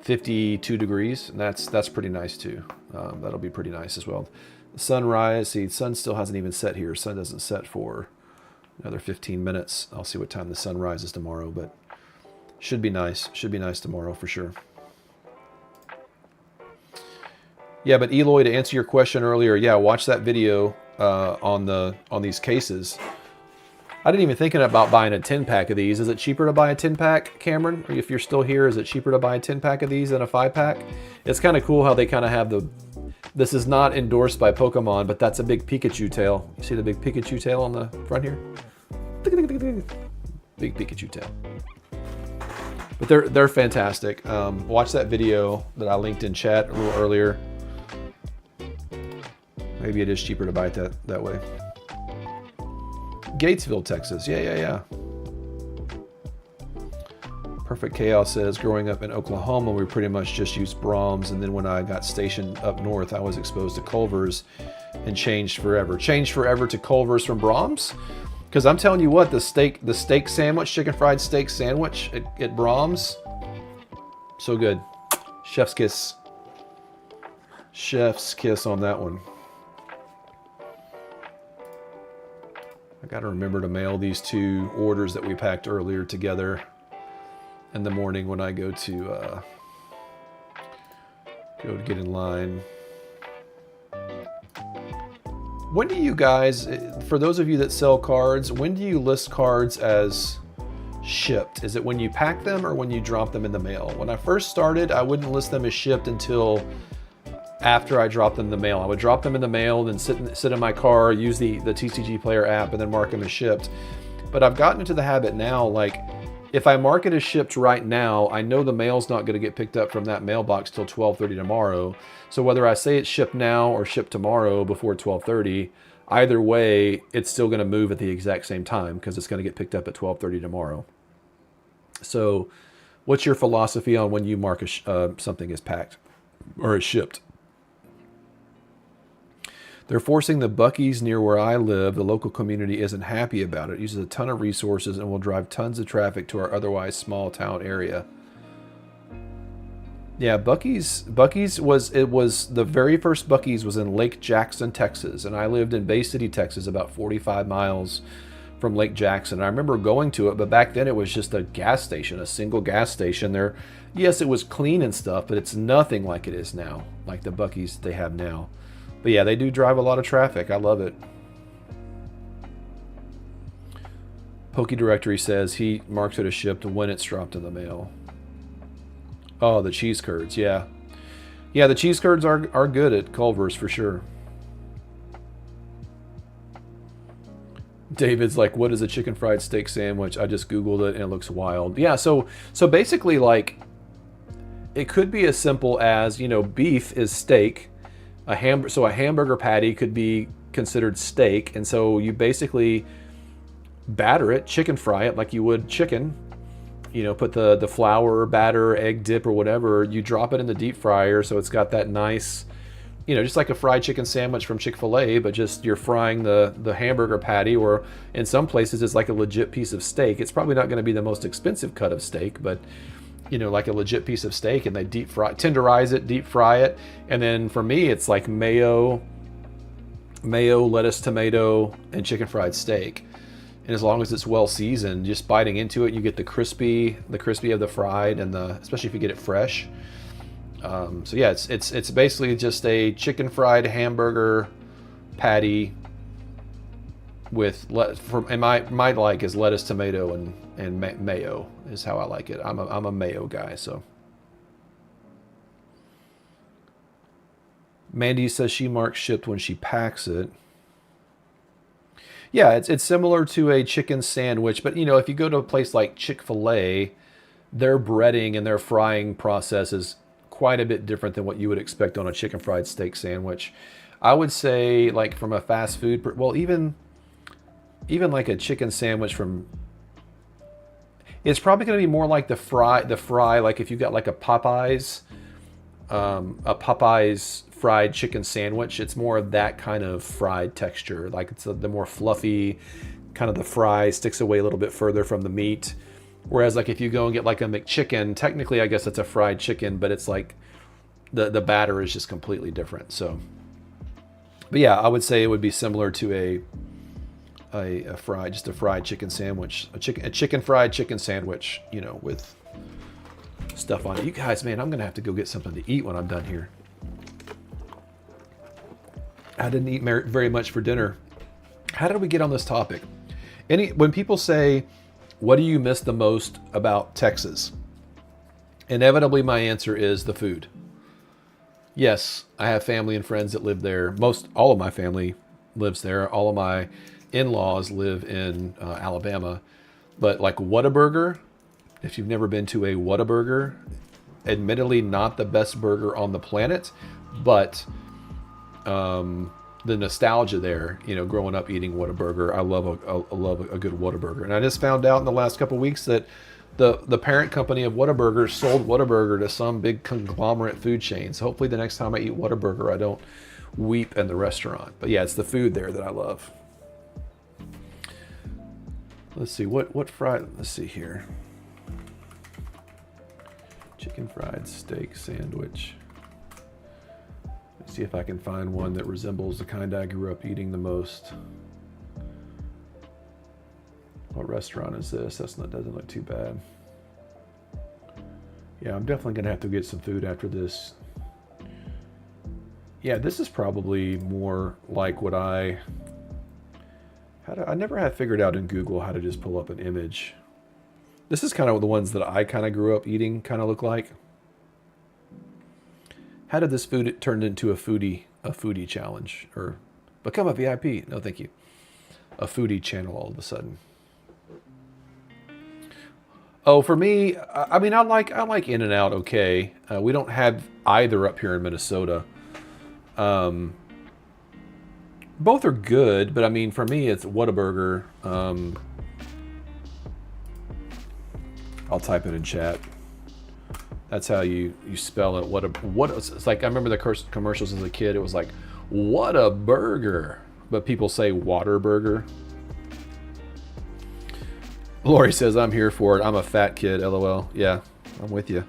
S1: 52 degrees, and that's pretty nice too. That'll be pretty nice as well. The sunrise, see, the sun still hasn't even set here. Sun doesn't set for another 15 minutes. I'll see what time the sun rises tomorrow, but should be nice. Should be nice tomorrow for sure. Yeah, but Eloy, to answer your question earlier, yeah, watch that video on these cases. I didn't even think about buying a 10-pack of these. Is it cheaper to buy a 10-pack, Cameron? Or if you're still here, is it cheaper to buy a 10-pack of these than a 5-pack? It's kind of cool how they kind of have the... This is not endorsed by Pokemon, but that's a big Pikachu tail. You see the big Pikachu tail on the front here? Big Pikachu tail. But they're fantastic. Watch that video that I linked in chat a little earlier. Maybe it is cheaper to buy it that way. Gatesville, Texas. Yeah. Perfect Chaos says, growing up in Oklahoma, we pretty much just used Brahms, and then when I got stationed up north, I was exposed to Culver's and changed forever. Changed forever to Culver's from Brahms? Because I'm telling you what, the steak sandwich, chicken fried steak sandwich at Brahms, so good. Chef's kiss. Chef's kiss on that one. I got to remember to mail these 2 orders that we packed earlier together in the morning when I go to get in line. When do you guys, for those of you that sell cards, when do you list cards as shipped? Is it when you pack them or when you drop them in the mail? When I first started, I wouldn't list them as shipped until after I dropped them in the mail. I would drop them in the mail, then sit in my car, use the TCG Player app, and then mark them as shipped. But I've gotten into the habit now, like, if I mark it as shipped right now, I know the mail's not going to get picked up from that mailbox till 12:30 tomorrow. So whether I say it's shipped now or shipped tomorrow before 12:30, either way, it's still going to move at the exact same time because it's going to get picked up at 12:30 tomorrow. So what's your philosophy on when you mark something as packed or as shipped? They're forcing the Buc-ee's near where I live. The local community isn't happy about it. It uses a ton of resources and will drive tons of traffic to our otherwise small town area. Yeah, Buc-ee's was the very first Buc-ee's was in Lake Jackson, Texas, and I lived in Bay City, Texas, about 45 miles from Lake Jackson. I remember going to it, but back then it was just a gas station, a single gas station there. Yes, it was clean and stuff, but it's nothing like it is now, like the Buc-ee's they have now. But yeah, they do drive a lot of traffic. I love it. Poke Directory says he marks it as shipped when it's dropped in the mail. Oh, the cheese curds, yeah. Yeah, the cheese curds are good at Culver's for sure. David's like, what is a chicken fried steak sandwich? I just Googled it and it looks wild. Yeah, so basically, like, it could be as simple as, you know, beef is steak. So a hamburger patty could be considered steak. And so you basically batter it, chicken fry it like you would chicken. You know, put the flour, batter, egg dip, or whatever. You drop it in the deep fryer so it's got that nice, you know, just like a fried chicken sandwich from Chick-fil-A, but just you're frying the hamburger patty, or in some places it's like a legit piece of steak. It's probably not going to be the most expensive cut of steak, but, you know, like a legit piece of steak, and they tenderize it, deep fry it. And then for me, it's like mayo, lettuce, tomato, and chicken fried steak. And as long as it's well seasoned, just biting into it, you get the crispy of the fried, and especially if you get it fresh. So yeah, it's basically just a chicken fried hamburger patty with and my like is lettuce, tomato, and mayo is how I like it. I'm a mayo guy. So Mandy says she marks shipped when she packs it. Yeah, it's similar to a chicken sandwich, but you know, if you go to a place like Chick-fil-A, their breading and their frying process is quite a bit different than what you would expect on a chicken fried steak sandwich. I would say, like, from a fast food, well, even like a chicken sandwich from, it's probably going to be more like the fry, like if you got like a Popeyes fried chicken sandwich, it's more of that kind of fried texture. Like it's the more fluffy, kind of the fry sticks away a little bit further from the meat. Whereas like if you go and get like a McChicken, technically I guess it's a fried chicken, but it's like the batter is just completely different. So, but yeah, I would say it would be similar to a fried chicken sandwich, a chicken fried chicken sandwich, you know, with stuff on it. You guys, man, I'm gonna have to go get something to eat when I'm done here. I didn't eat very much for dinner. How did we get on this topic? When people say, what do you miss the most about Texas? Inevitably, my answer is the food. Yes, I have family and friends that live there. All of my family lives there. All of my in-laws live in Alabama. But like Whataburger, if you've never been to a Whataburger, admittedly not the best burger on the planet, but the nostalgia there, you know, growing up eating Whataburger, I love a good Whataburger. And I just found out in the last couple of weeks that the parent company of Whataburger sold Whataburger to some big conglomerate food chain. So hopefully the next time I eat Whataburger, I don't weep in the restaurant. But yeah, it's the food there that I love. Let's see, what fried, let's see here. Chicken fried steak sandwich. Let's see if I can find one that resembles the kind I grew up eating the most. What restaurant is this? That doesn't look too bad. Yeah, I'm definitely gonna have to get some food after this. Yeah, this is probably more like what I never had figured out in Google how to just pull up an image. This is kind of the ones that I kind of grew up eating kind of look like. How did this food turn into a foodie challenge, or become a VIP? No, thank you. A foodie channel all of a sudden. Oh, for me, I mean, I like In-N-Out. Okay, we don't have either up here in Minnesota. Both are good, but I mean, for me, it's Whataburger. I'll type it in chat. That's how you spell it. It's like, I remember the commercials as a kid. It was like, what a burger, but people say water burger. Lori says, I'm here for it. I'm a fat kid, LOL. Yeah, I'm with you.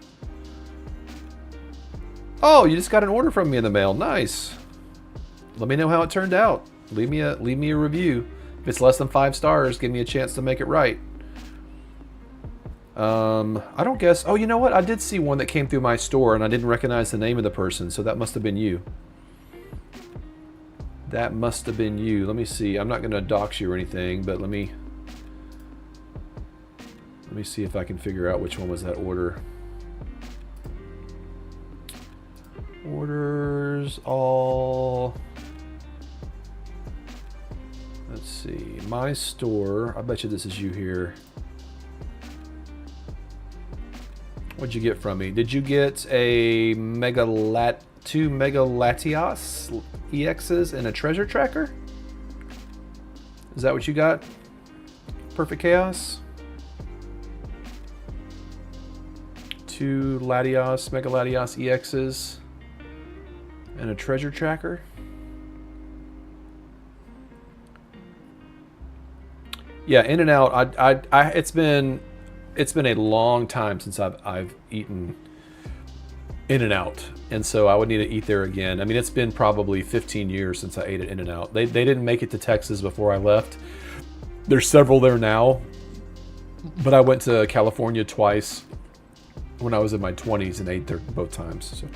S1: Oh, you just got an order from me in the mail. Nice. Let me know how it turned out. Leave me a review. If it's less than 5 stars, give me a chance to make it right. I don't guess. Oh, you know what? I did see one that came through my store and I didn't recognize the name of the person, so that must have been you. That must have been you. Let me see. I'm not going to dox you or anything, but let me see if I can figure out which one was that order. Orders all. Let's see. My store. I bet you this is you here. What'd you get from me? Did you get a two Mega Latios EXs and a treasure tracker? Is that what you got? Perfect Chaos? 2 Latios, Mega Latios EXs and a treasure tracker? Yeah, In-N-Out. It's been a long time since I've eaten In-N-Out, and so I would need to eat there again. I mean, it's been probably 15 years since I ate at In-N-Out. They didn't make it to Texas before I left. There's several there now, but I went to California twice when I was in my 20s and ate there both times. So.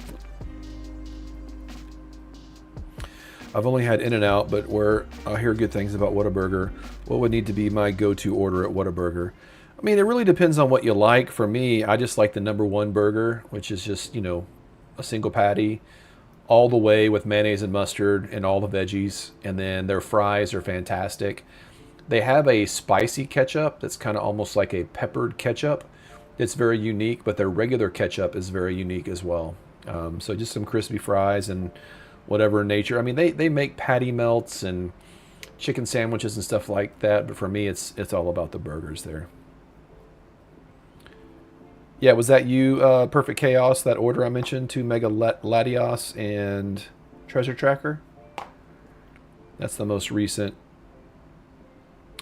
S1: I've only had In-N-Out, but where I hear good things about Whataburger, what would need to be my go-to order at Whataburger? I mean, it really depends on what you like. For me, I just like the #1 burger, which is just, a single patty all the way with mayonnaise and mustard and all the veggies. And then their fries are fantastic. They have a spicy ketchup that's kind of almost like a peppered ketchup. It's very unique, but their regular ketchup is very unique as well. So just some crispy fries and whatever nature. I mean, they make patty melts and chicken sandwiches and stuff like that. But for me, it's all about the burgers there. Yeah, was that you, Perfect Chaos, that order I mentioned, 2 Mega Latios and Treasure Tracker? That's the most recent.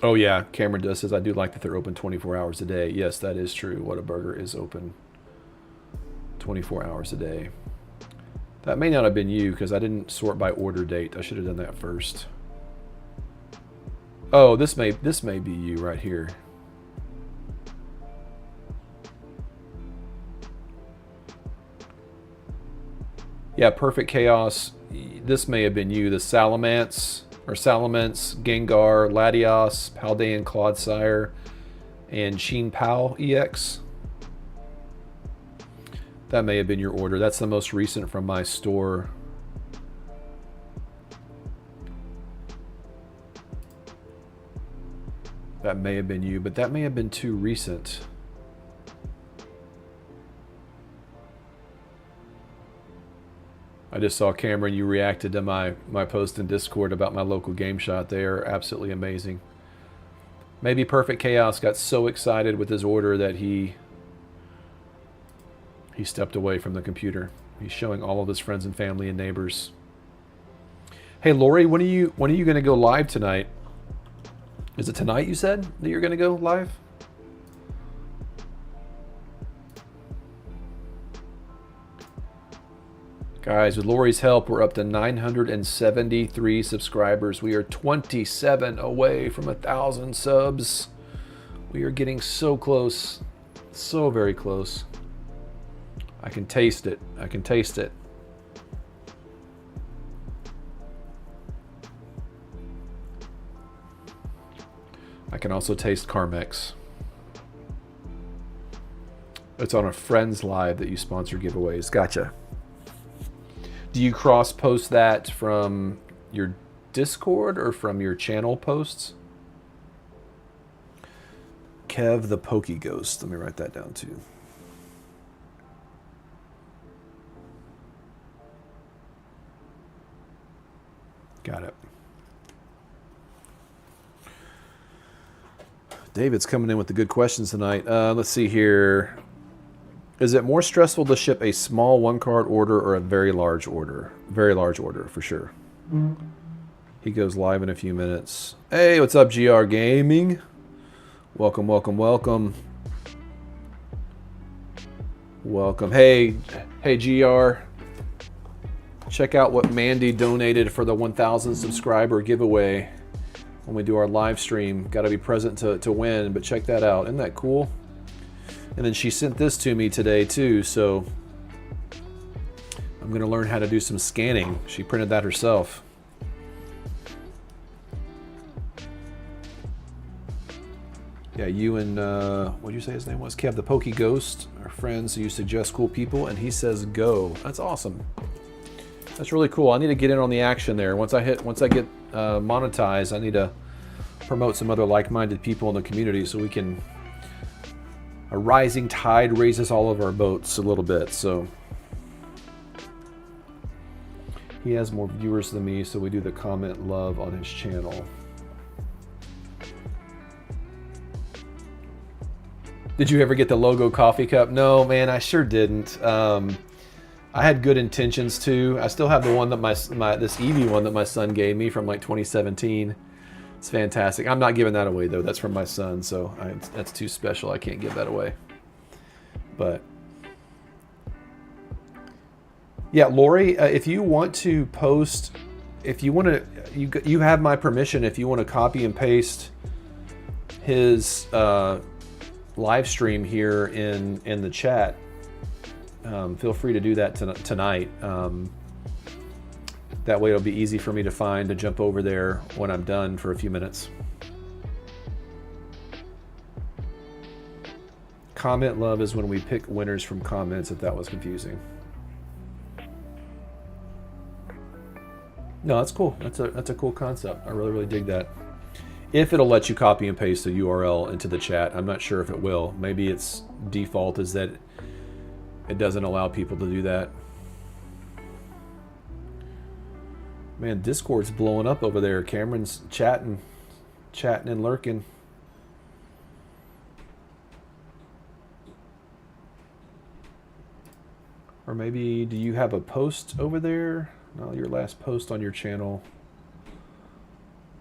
S1: Oh yeah, Cameron does says, I do like that they're open 24 hours a day. Yes, that is true. Whataburger is open 24 hours a day. That may not have been you because I didn't sort by order date. I should have done that first. Oh, this may be you right here. Yeah, Perfect Chaos. This may have been you. The Salamence, Gengar, Latios, Paldean Clodsire, and Sheen Pal EX. That may have been your order. That's the most recent from my store. That may have been you, but that may have been too recent. I just saw, Cameron, you reacted to my post in Discord about my local game shot. They are absolutely amazing. Maybe Perfect Chaos got so excited with his order that he stepped away from the computer. He's showing all of his friends and family and neighbors. Hey, Lori, when are you going to go live tonight? Is it tonight you said that you're going to go live? Guys, with Lori's help, we're up to 973 subscribers. We are 27 away from 1,000 subs. We are getting so close. So very close. I can taste it. I can taste it. I can also taste Carmex. It's on a Friends Live that you sponsor giveaways. Gotcha. Do you cross-post that from your Discord or from your channel posts? Kev the Pokey Ghost. Let me write that down too. Got it. David's coming in with the good questions tonight. Let's see here. Is it more stressful to ship a small one-card order or a very large order? Very large order, for sure. Mm-hmm. He goes live in a few minutes. Hey, what's up, GR Gaming? Welcome, welcome, welcome. Welcome. Hey, GR. Check out what Mandy donated for the 1,000 subscriber giveaway when we do our live stream. Got to be present to win, but check that out. Isn't that cool? And then she sent this to me today too, so I'm going to learn how to do some scanning. She printed that herself. Yeah, you and, what did you say his name was? Kev the Pokey Ghost are friends, so you suggest cool people, and he says go. That's awesome. That's really cool. I need to get in on the action there. Once I get monetized, I need to promote some other like-minded people in the community so we can. A rising tide raises all of our boats a little bit. So he has more viewers than me, so we do the comment love on his channel. Did you ever get the logo coffee cup? No, man, I sure didn't. I had good intentions too. I still have the one that this Eevee one that my son gave me from like 2017. It's fantastic. I'm not giving that away though. That's from my son, so that's too special. I can't give that away. But yeah, Lori, if you want to post, if you want to, you have my permission. If you want to copy and paste his live stream here in the chat, feel free to do that tonight. That way it'll be easy for me to find to jump over there when I'm done for a few minutes. Comment love is when we pick winners from comments, if that was confusing. No, that's cool. That's a cool concept. I really dig that. If it'll let you copy and paste the URL into the chat, I'm not sure if it will. Maybe its default is that it doesn't allow people to do that. Man, Discord's blowing up over there. Cameron's chatting and lurking. Or maybe, do you have a post over there? No, your last post on your channel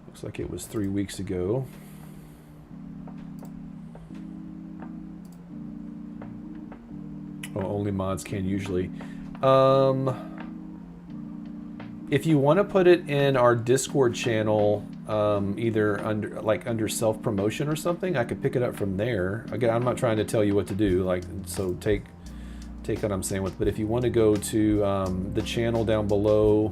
S1: looks like it was 3 weeks ago. Oh, only mods can usually. If you want to put it in our Discord channel, either under self-promotion or something, I could pick it up from there. Again, I'm not trying to tell you what to do, so take what I'm saying with. But if you want to go to the channel down below,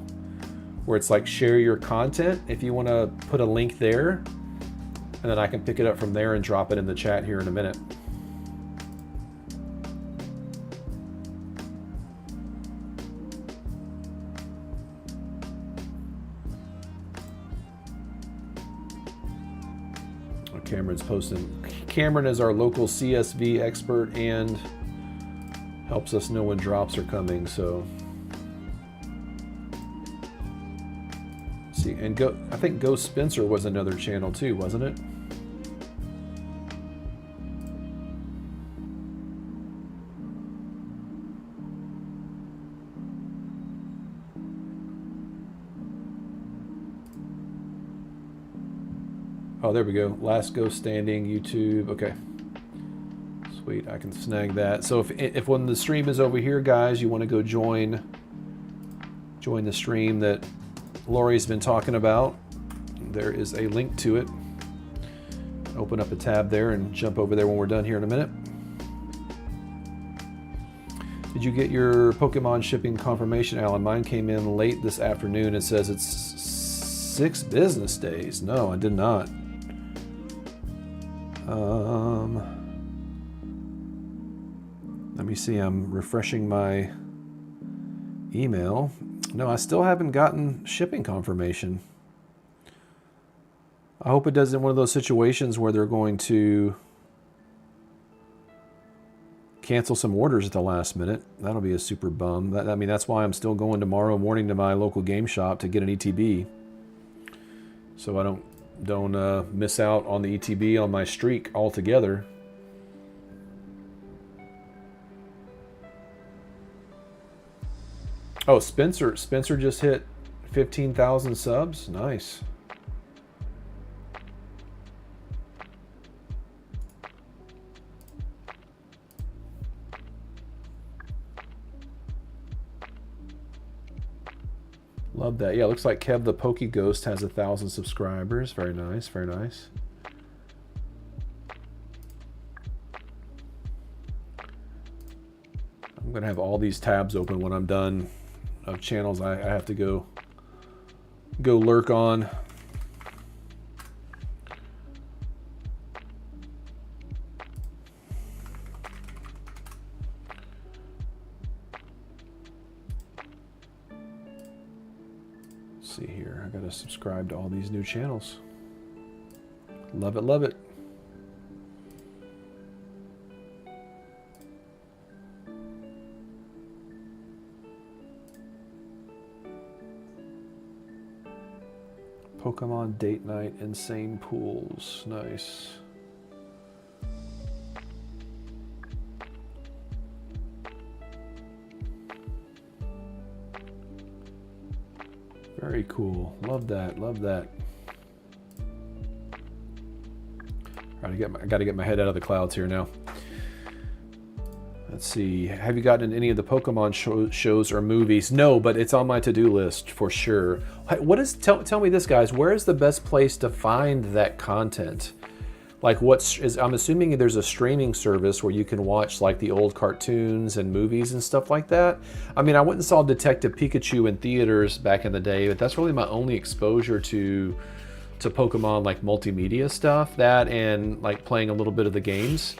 S1: where it's like share your content, if you want to put a link there, and then I can pick it up from there and drop it in the chat here in a minute. Cameron's posting. Cameron is our local CSV expert and helps us know when drops are coming. So, see, and I think Ghost Spencer was another channel too, wasn't it? Oh, there we go. Last Ghost Standing, YouTube. Okay. Sweet, I can snag that. So if when the stream is over here, guys, you want to go join the stream that Lori's been talking about, there is a link to it. Open up a tab there and jump over there when we're done here in a minute. Did you get your Pokemon shipping confirmation, Alan? Mine came in late this afternoon. It says it's 6 business days. No, I did not. Let me see, I'm refreshing my email. No, I still haven't gotten shipping confirmation. I hope it doesn't one of those situations where they're going to cancel some orders at the last minute. That'll be a super bum. I mean, that's why I'm still going tomorrow morning to my local game shop to get an ETB. So I don't miss out on the ETB on my streak altogether. Oh, Spencer just hit 15,000 subs. Nice. Love that. Yeah, looks like Kev the Pokey Ghost has 1,000 subscribers. Very nice, very nice. I'm gonna have all these tabs open when I'm done of channels I have to go lurk on. subscribe to all these new channels. Love it, love it. Pokemon Date Night, Insane Pools. Nice. Very cool. Love that. Love that. I got to get my head out of the clouds here now. Let's see. Have you gotten any of the Pokemon shows or movies? No, but it's on my to-do list for sure. What is? Tell me this, guys. Where is the best place to find that content? Like, I'm assuming there's a streaming service where you can watch like the old cartoons and movies and stuff like that. I mean, I went and saw Detective Pikachu in theaters back in the day, but that's really my only exposure to Pokemon, like multimedia stuff. That and like playing a little bit of the games,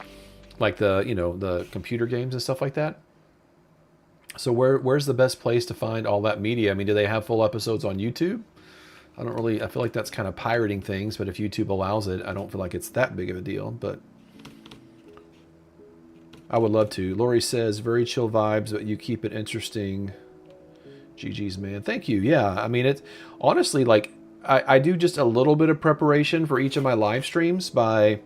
S1: like the computer games and stuff like that. So where's the best place to find all that media? I mean, do they have full episodes on YouTube? I feel like that's kind of pirating things, but if YouTube allows it, I don't feel like it's that big of a deal, but I would love to. Lori says, very chill vibes, but you keep it interesting. GG's, man. Thank you. Yeah, I mean, it's honestly like I do just a little bit of preparation for each of my live streams by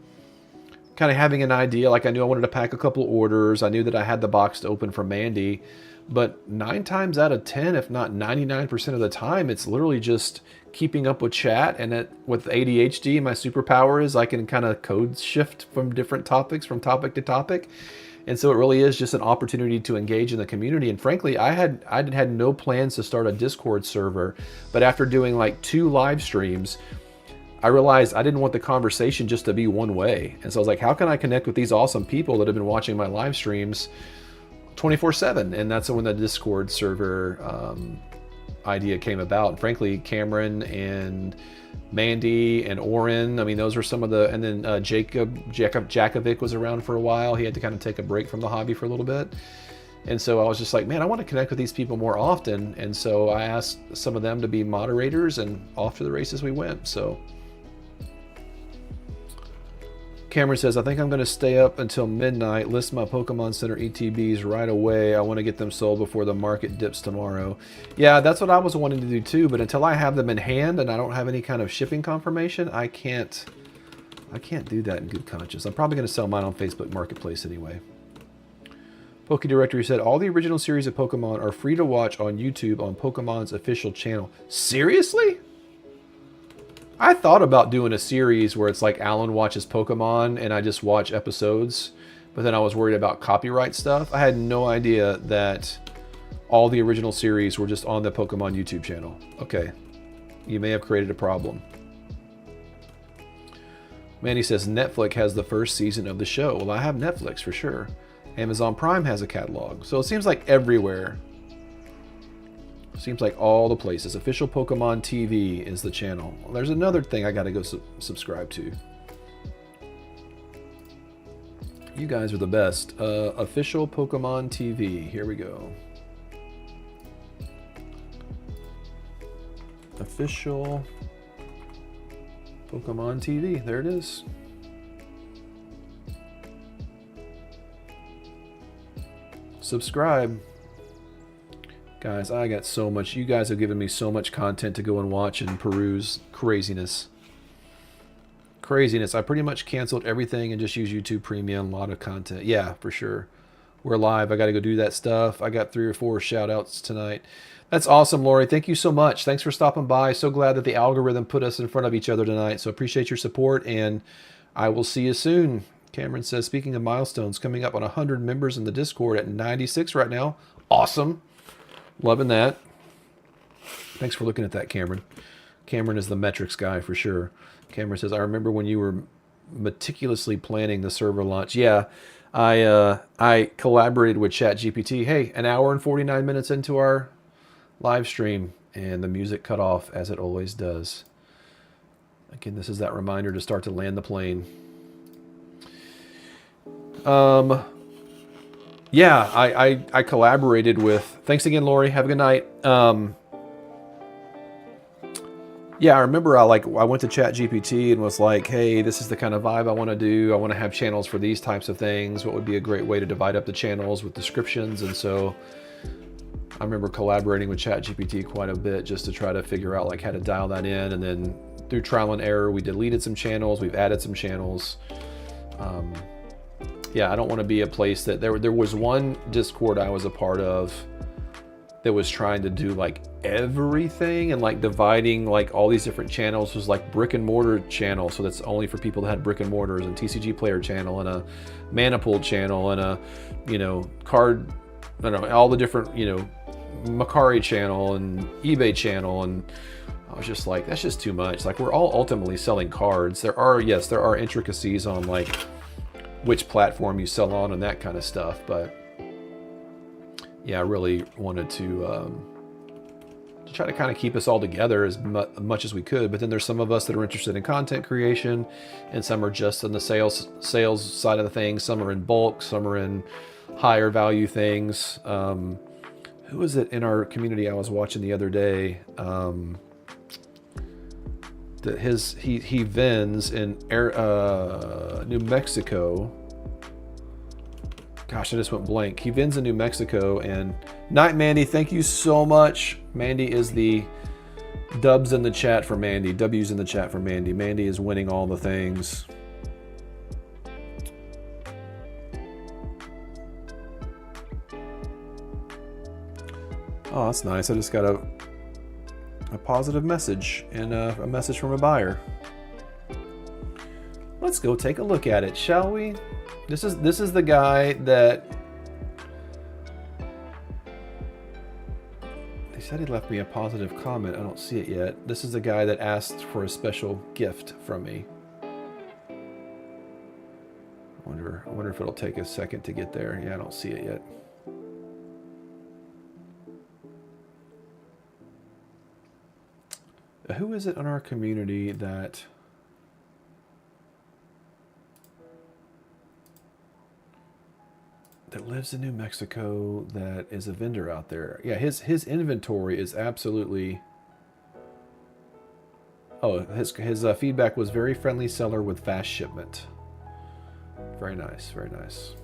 S1: kind of having an idea. Like I knew I wanted to pack a couple orders. I knew that I had the box to open for Mandy, but 9 times out of 10, if not 99% of the time, it's literally just keeping up with chat. And with ADHD, my superpower is I can kind of code shift from different topics, from topic to topic. And so it really is just an opportunity to engage in the community. And frankly, I had no plans to start a Discord server, but after doing like 2 live streams, I realized I didn't want the conversation just to be one way. And so I was like, how can I connect with these awesome people that have been watching my live streams 24/7? And that's when the Discord server idea came about. And frankly, Cameron and Mandy and Oren, I mean, those are some of the, and then Jakovic was around for a while. He had to kind of take a break from the hobby for a little bit. And so I was just like, man, I want to connect with these people more often. And so I asked some of them to be moderators, and off to the races we went. So Cameron says, I think I'm going to stay up until midnight, list my Pokemon Center ETBs right away. I want to get them sold before the market dips tomorrow. Yeah, that's what I was wanting to do too, but until I have them in hand and I don't have any kind of shipping confirmation, I can't do that in good conscience. I'm probably going to sell mine on Facebook Marketplace anyway. Poke Directory said, all the original series of Pokemon are free to watch on YouTube on Pokemon's official channel. Seriously? I thought about doing a series where it's like Alan watches Pokemon and I just watch episodes, but then I was worried about copyright stuff. I had no idea that all the original series were just on the Pokemon YouTube channel. Okay, you may have created a problem. Manny says Netflix has the first season of the show. Well, I have Netflix for sure. Amazon Prime has a catalog. So it seems like everywhere. Seems like all the places. Official Pokemon TV is the channel. Well, there's another thing I got to go subscribe to. You guys are the best. Official Pokemon TV. Here we go. Official Pokemon TV. There it is. Subscribe. Guys, I got so much. You guys have given me so much content to go and watch and peruse. Craziness. Craziness. I pretty much canceled everything and just use YouTube Premium. A lot of content. Yeah, for sure. We're live. I got to go do that stuff. I got 3 or 4 shout outs tonight. That's awesome, Lori. Thank you so much. Thanks for stopping by. So glad that the algorithm put us in front of each other tonight. So appreciate your support, and I will see you soon. Cameron says, speaking of milestones, coming up on 100 members in the Discord at 96 right now. Awesome. Loving that. Thanks for looking at that, Cameron. Cameron is the metrics guy for sure. Cameron says, I remember when you were meticulously planning the server launch. Yeah, I collaborated with ChatGPT. Hey, an hour and 49 minutes into our live stream, and the music cut off as it always does. Again, this is that reminder to start to land the plane. Yeah, I collaborated with... Thanks again, Lori. Have a good night. Yeah, I remember I went to ChatGPT and was like, hey, this is the kind of vibe I want to do. I want to have channels for these types of things. What would be a great way to divide up the channels with descriptions? And so I remember collaborating with ChatGPT quite a bit just to try to figure out like how to dial that in. And then through trial and error, we deleted some channels, we've added some channels. Yeah, I don't want to be a place that there was one Discord I was a part of that was trying to do like everything, and like dividing like all these different channels was like brick and mortar channel, so that's only for people that had brick and mortars, and TCG player channel, and a Manipool channel, and a, you know, card, I don't know, all the different, you know, Macari channel and eBay channel. And I was just like, that's just too much. Like, we're all ultimately selling cards. There are intricacies on like which platform you sell on and that kind of stuff, but yeah, I really wanted to try to kind of keep us all together as much as we could. But then there's some of us that are interested in content creation, and some are just in the sales side of the thing. Some are in bulk, some are in higher value things. Who was it in our community I was watching the other day? That he vends in New Mexico. Gosh, I just went blank. He vends in New Mexico. And Night Mandy, thank you so much. Mandy is the dubs in the chat for Mandy. W's in the chat for Mandy. Mandy is winning all the things. Oh, that's nice. I just got a positive message and a message from a buyer. Let's go take a look at it, shall we? This is the guy that he said he left me a positive comment. I don't see it yet. This is the guy that asked for a special gift from me. I wonder if it'll take a second to get there. Yeah, I don't see it yet. Who is it in our community that lives in New Mexico that is a vendor out there? Yeah, his inventory is absolutely... Oh, his feedback was very friendly seller with fast shipment. Very nice, very nice.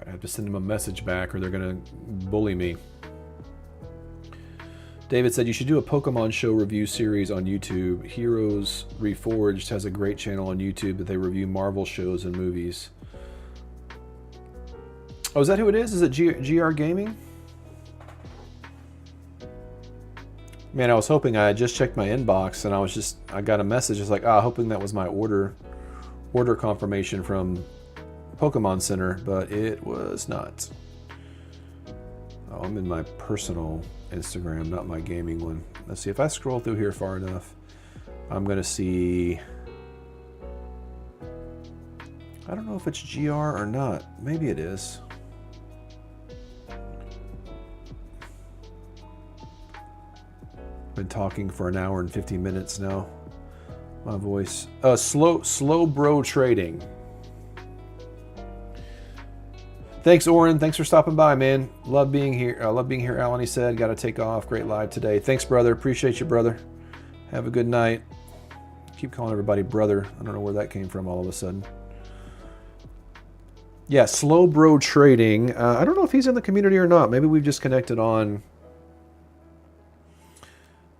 S1: I have to send them a message back or they're going to bully me. David said you should do a Pokemon show review series on YouTube. Heroes Reforged has a great channel on YouTube that they review Marvel shows and movies. Oh, is that who it is? Is it GR Gaming? Man, I was hoping. I had just checked my inbox and I got a message. It's like, hoping that was my order confirmation from Pokemon Center, but it was not. Oh, I'm in my personal Instagram, not my gaming one. Let's see, if I scroll through here far enough, I'm gonna see, I don't know if it's GR or not. Maybe it is. Been talking for an hour and 50 minutes now. My voice. Slow bro trading. Thanks, Oren. Thanks for stopping by, man. Love being here. Love being here, Alan, he said. Got to take off. Great live today. Thanks, brother. Appreciate you, brother. Have a good night. Keep calling everybody brother. I don't know where that came from all of a sudden. Yeah, Slow Bro Trading. I don't know if he's in the community or not. Maybe we've just connected on.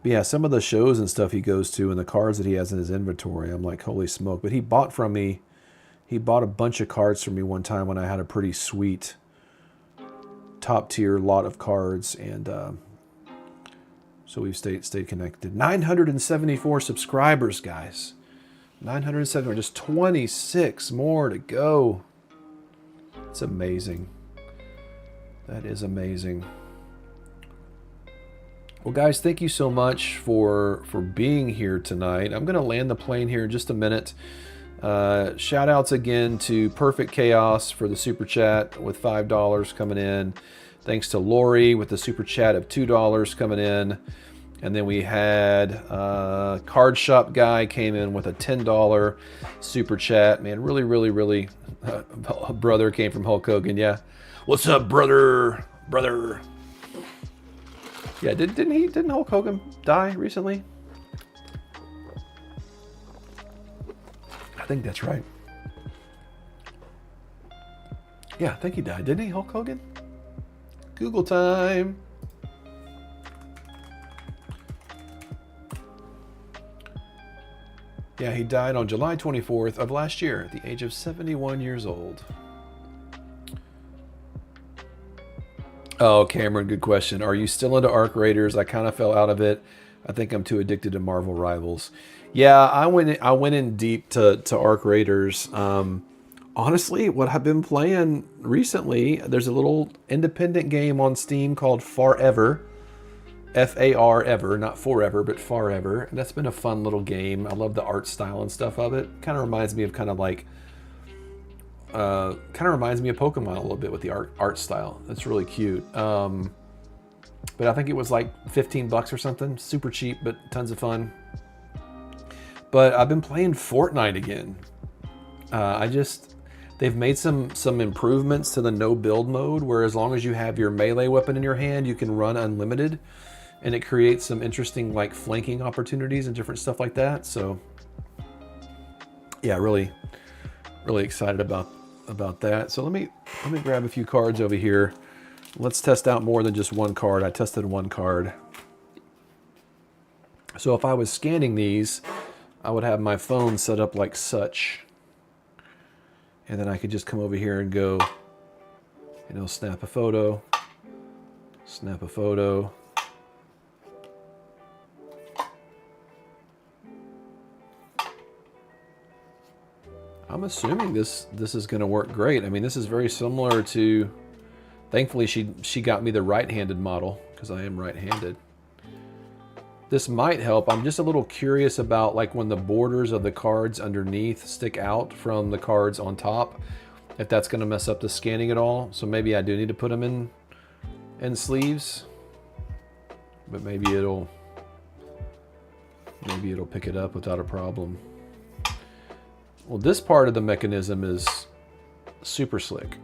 S1: But yeah, some of the shows and stuff he goes to and the cards that he has in his inventory, I'm like, holy smoke. But he bought from me. He bought a bunch of cards from me one time when I had a pretty sweet top tier lot of cards, and so we've stayed connected. 974 subscribers, guys. 970, just 26 more to go. It's amazing. That is amazing. Well, guys, thank you so much for being here tonight. I'm going to land the plane here in just a minute. Shout outs again to Perfect Chaos for the super chat with $5 coming in. Thanks to Lori with the super chat of $2 coming in. And then we had CardShopGuy came in with a $10 super chat. Man, really, brother came from Hulk Hogan. Yeah, what's up, brother? Yeah, didn't Hulk Hogan die recently? I think that's right. Yeah, I think he died, didn't he, Hulk Hogan? Google time. Yeah, he died on July 24th of last year at the age of 71 years old. Oh, Cameron, good question. Are you still into Arc Raiders? I kind of fell out of it. I think I'm too addicted to Marvel Rivals. Yeah, I went in deep to Arc Raiders. Honestly, what I've been playing recently, there's a little independent game on Steam called Farever. F-A-R ever, not forever, but Farever. And that's been a fun little game. I love the art style and stuff of it. Kind of reminds me of Pokemon a little bit with the art style. It's really cute. But I think it was like $15 or something. Super cheap, but tons of fun. But I've been playing Fortnite again. They've made some improvements to the no build mode, where as long as you have your melee weapon in your hand, you can run unlimited. And it creates some interesting like flanking opportunities and different stuff like that. So yeah, really excited about that. So let me grab a few cards over here. Let's test out more than just one card. I tested one card. So if I was scanning these, I would have my phone set up like such. And then I could just come over here and go, snap a photo. I'm assuming this is going to work great. I mean, this is very similar to, thankfully she got me the right-handed model because I am right-handed. This might help. I'm just a little curious about like when the borders of the cards underneath stick out from the cards on top, if that's going to mess up the scanning at all. So maybe I do need to put them in sleeves, but maybe it'll pick it up without a problem. Well, this part of the mechanism is super slick.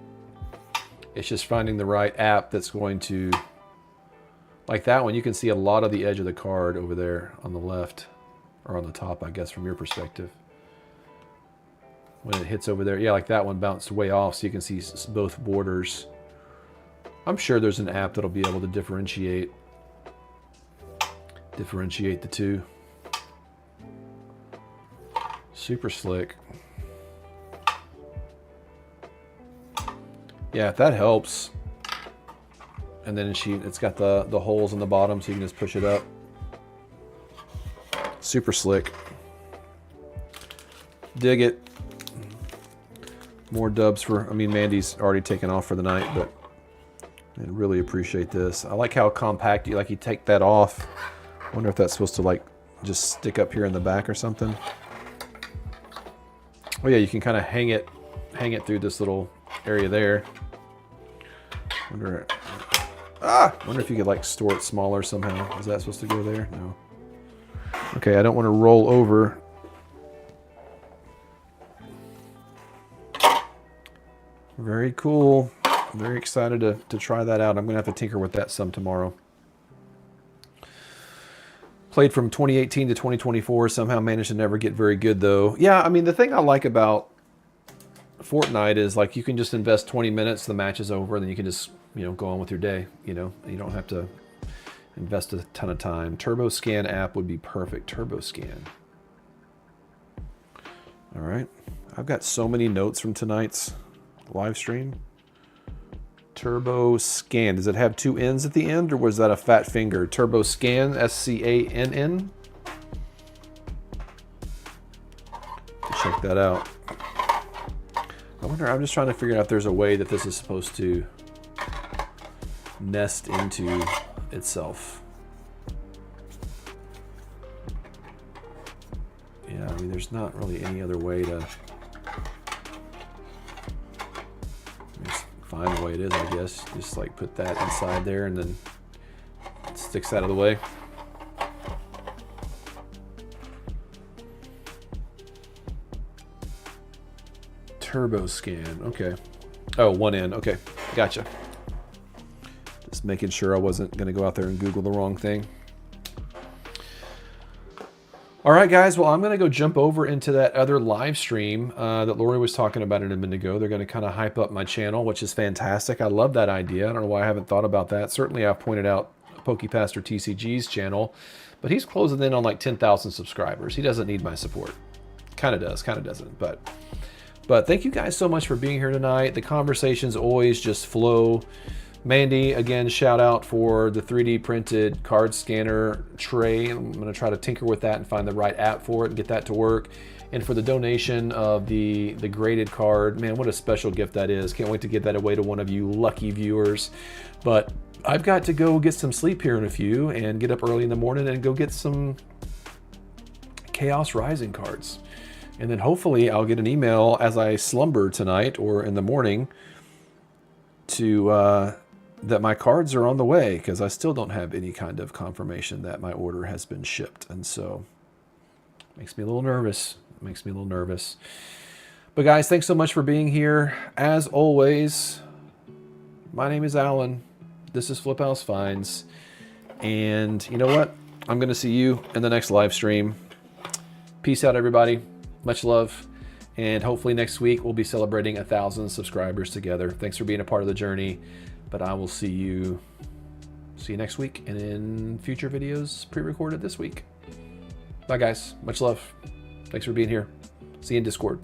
S1: It's just finding the right app that's going to, like that one, you can see a lot of the edge of the card over there on the left, or on the top, I guess, from your perspective. When it hits over there, yeah, like that one bounced way off, so you can see both borders. I'm sure there's an app that'll be able to differentiate the two. Super slick. Yeah, if that helps. And then it's got the holes in the bottom, so you can just push it up. Super slick. Dig it. More dubs Mandy's already taken off for the night, but I really appreciate this. I like how compact you take that off. I wonder if that's supposed to like just stick up here in the back or something. Oh yeah, you can kind of hang it through this little area there. Wonder if you could like store it smaller somehow. Is that supposed to go there? No. Okay, I don't want to roll over. Very cool. Very excited to try that out. I'm going to have to tinker with that some tomorrow. Played from 2018 to 2024. Somehow managed to never get very good, though. Yeah, I mean, the thing I like about Fortnite is, like, you can just invest 20 minutes, the match is over, and then you can just, go on with your day, You don't have to invest a ton of time. TurboScan app would be perfect. TurboScan. All right. I've got so many notes from tonight's live stream. TurboScan. Does it have two N's at the end, or was that a fat finger? TurboScan, S-C-A-N-N. Check that out. I'm just trying to figure out if there's a way that this is supposed to nest into itself. Yeah, I mean, there's not really any other way to find the way it is, I guess. Just like put that inside there and then it sticks out of the way. Turbo scan. Okay. Oh, one in. Okay. Gotcha. Just making sure I wasn't going to go out there and Google the wrong thing. All right, guys. Well, I'm going to go jump over into that other live stream that Lori was talking about a minute ago. They're going to kind of hype up my channel, which is fantastic. I love that idea. I don't know why I haven't thought about that. Certainly, I've pointed out PokePastor TCG's channel, but he's closing in on like 10,000 subscribers. He doesn't need my support. Kind of does, kind of doesn't. But thank you guys so much for being here tonight. The conversations always just flow. Mandy, again, shout out for the 3D printed card scanner tray. I'm going to try to tinker with that and find the right app for it and get that to work. And for the donation of the graded card, man, what a special gift that is. Can't wait to give that away to one of you lucky viewers. But I've got to go get some sleep here in a few and get up early in the morning and go get some Chaos Rising cards. And then hopefully I'll get an email as I slumber tonight or in the morning to that my cards are on the way, because I still don't have any kind of confirmation that my order has been shipped. And so it makes me a little nervous. It makes me a little nervous. But guys, thanks so much for being here. As always, my name is Alan. This is Flip House Finds. And you know what? I'm going to see you in the next live stream. Peace out, everybody. Much love. And hopefully next week we'll be celebrating 1,000 subscribers together. Thanks for being a part of the journey. But I will see you next week and in future videos pre-recorded this week. Bye, guys. Much love. Thanks for being here. See you in Discord.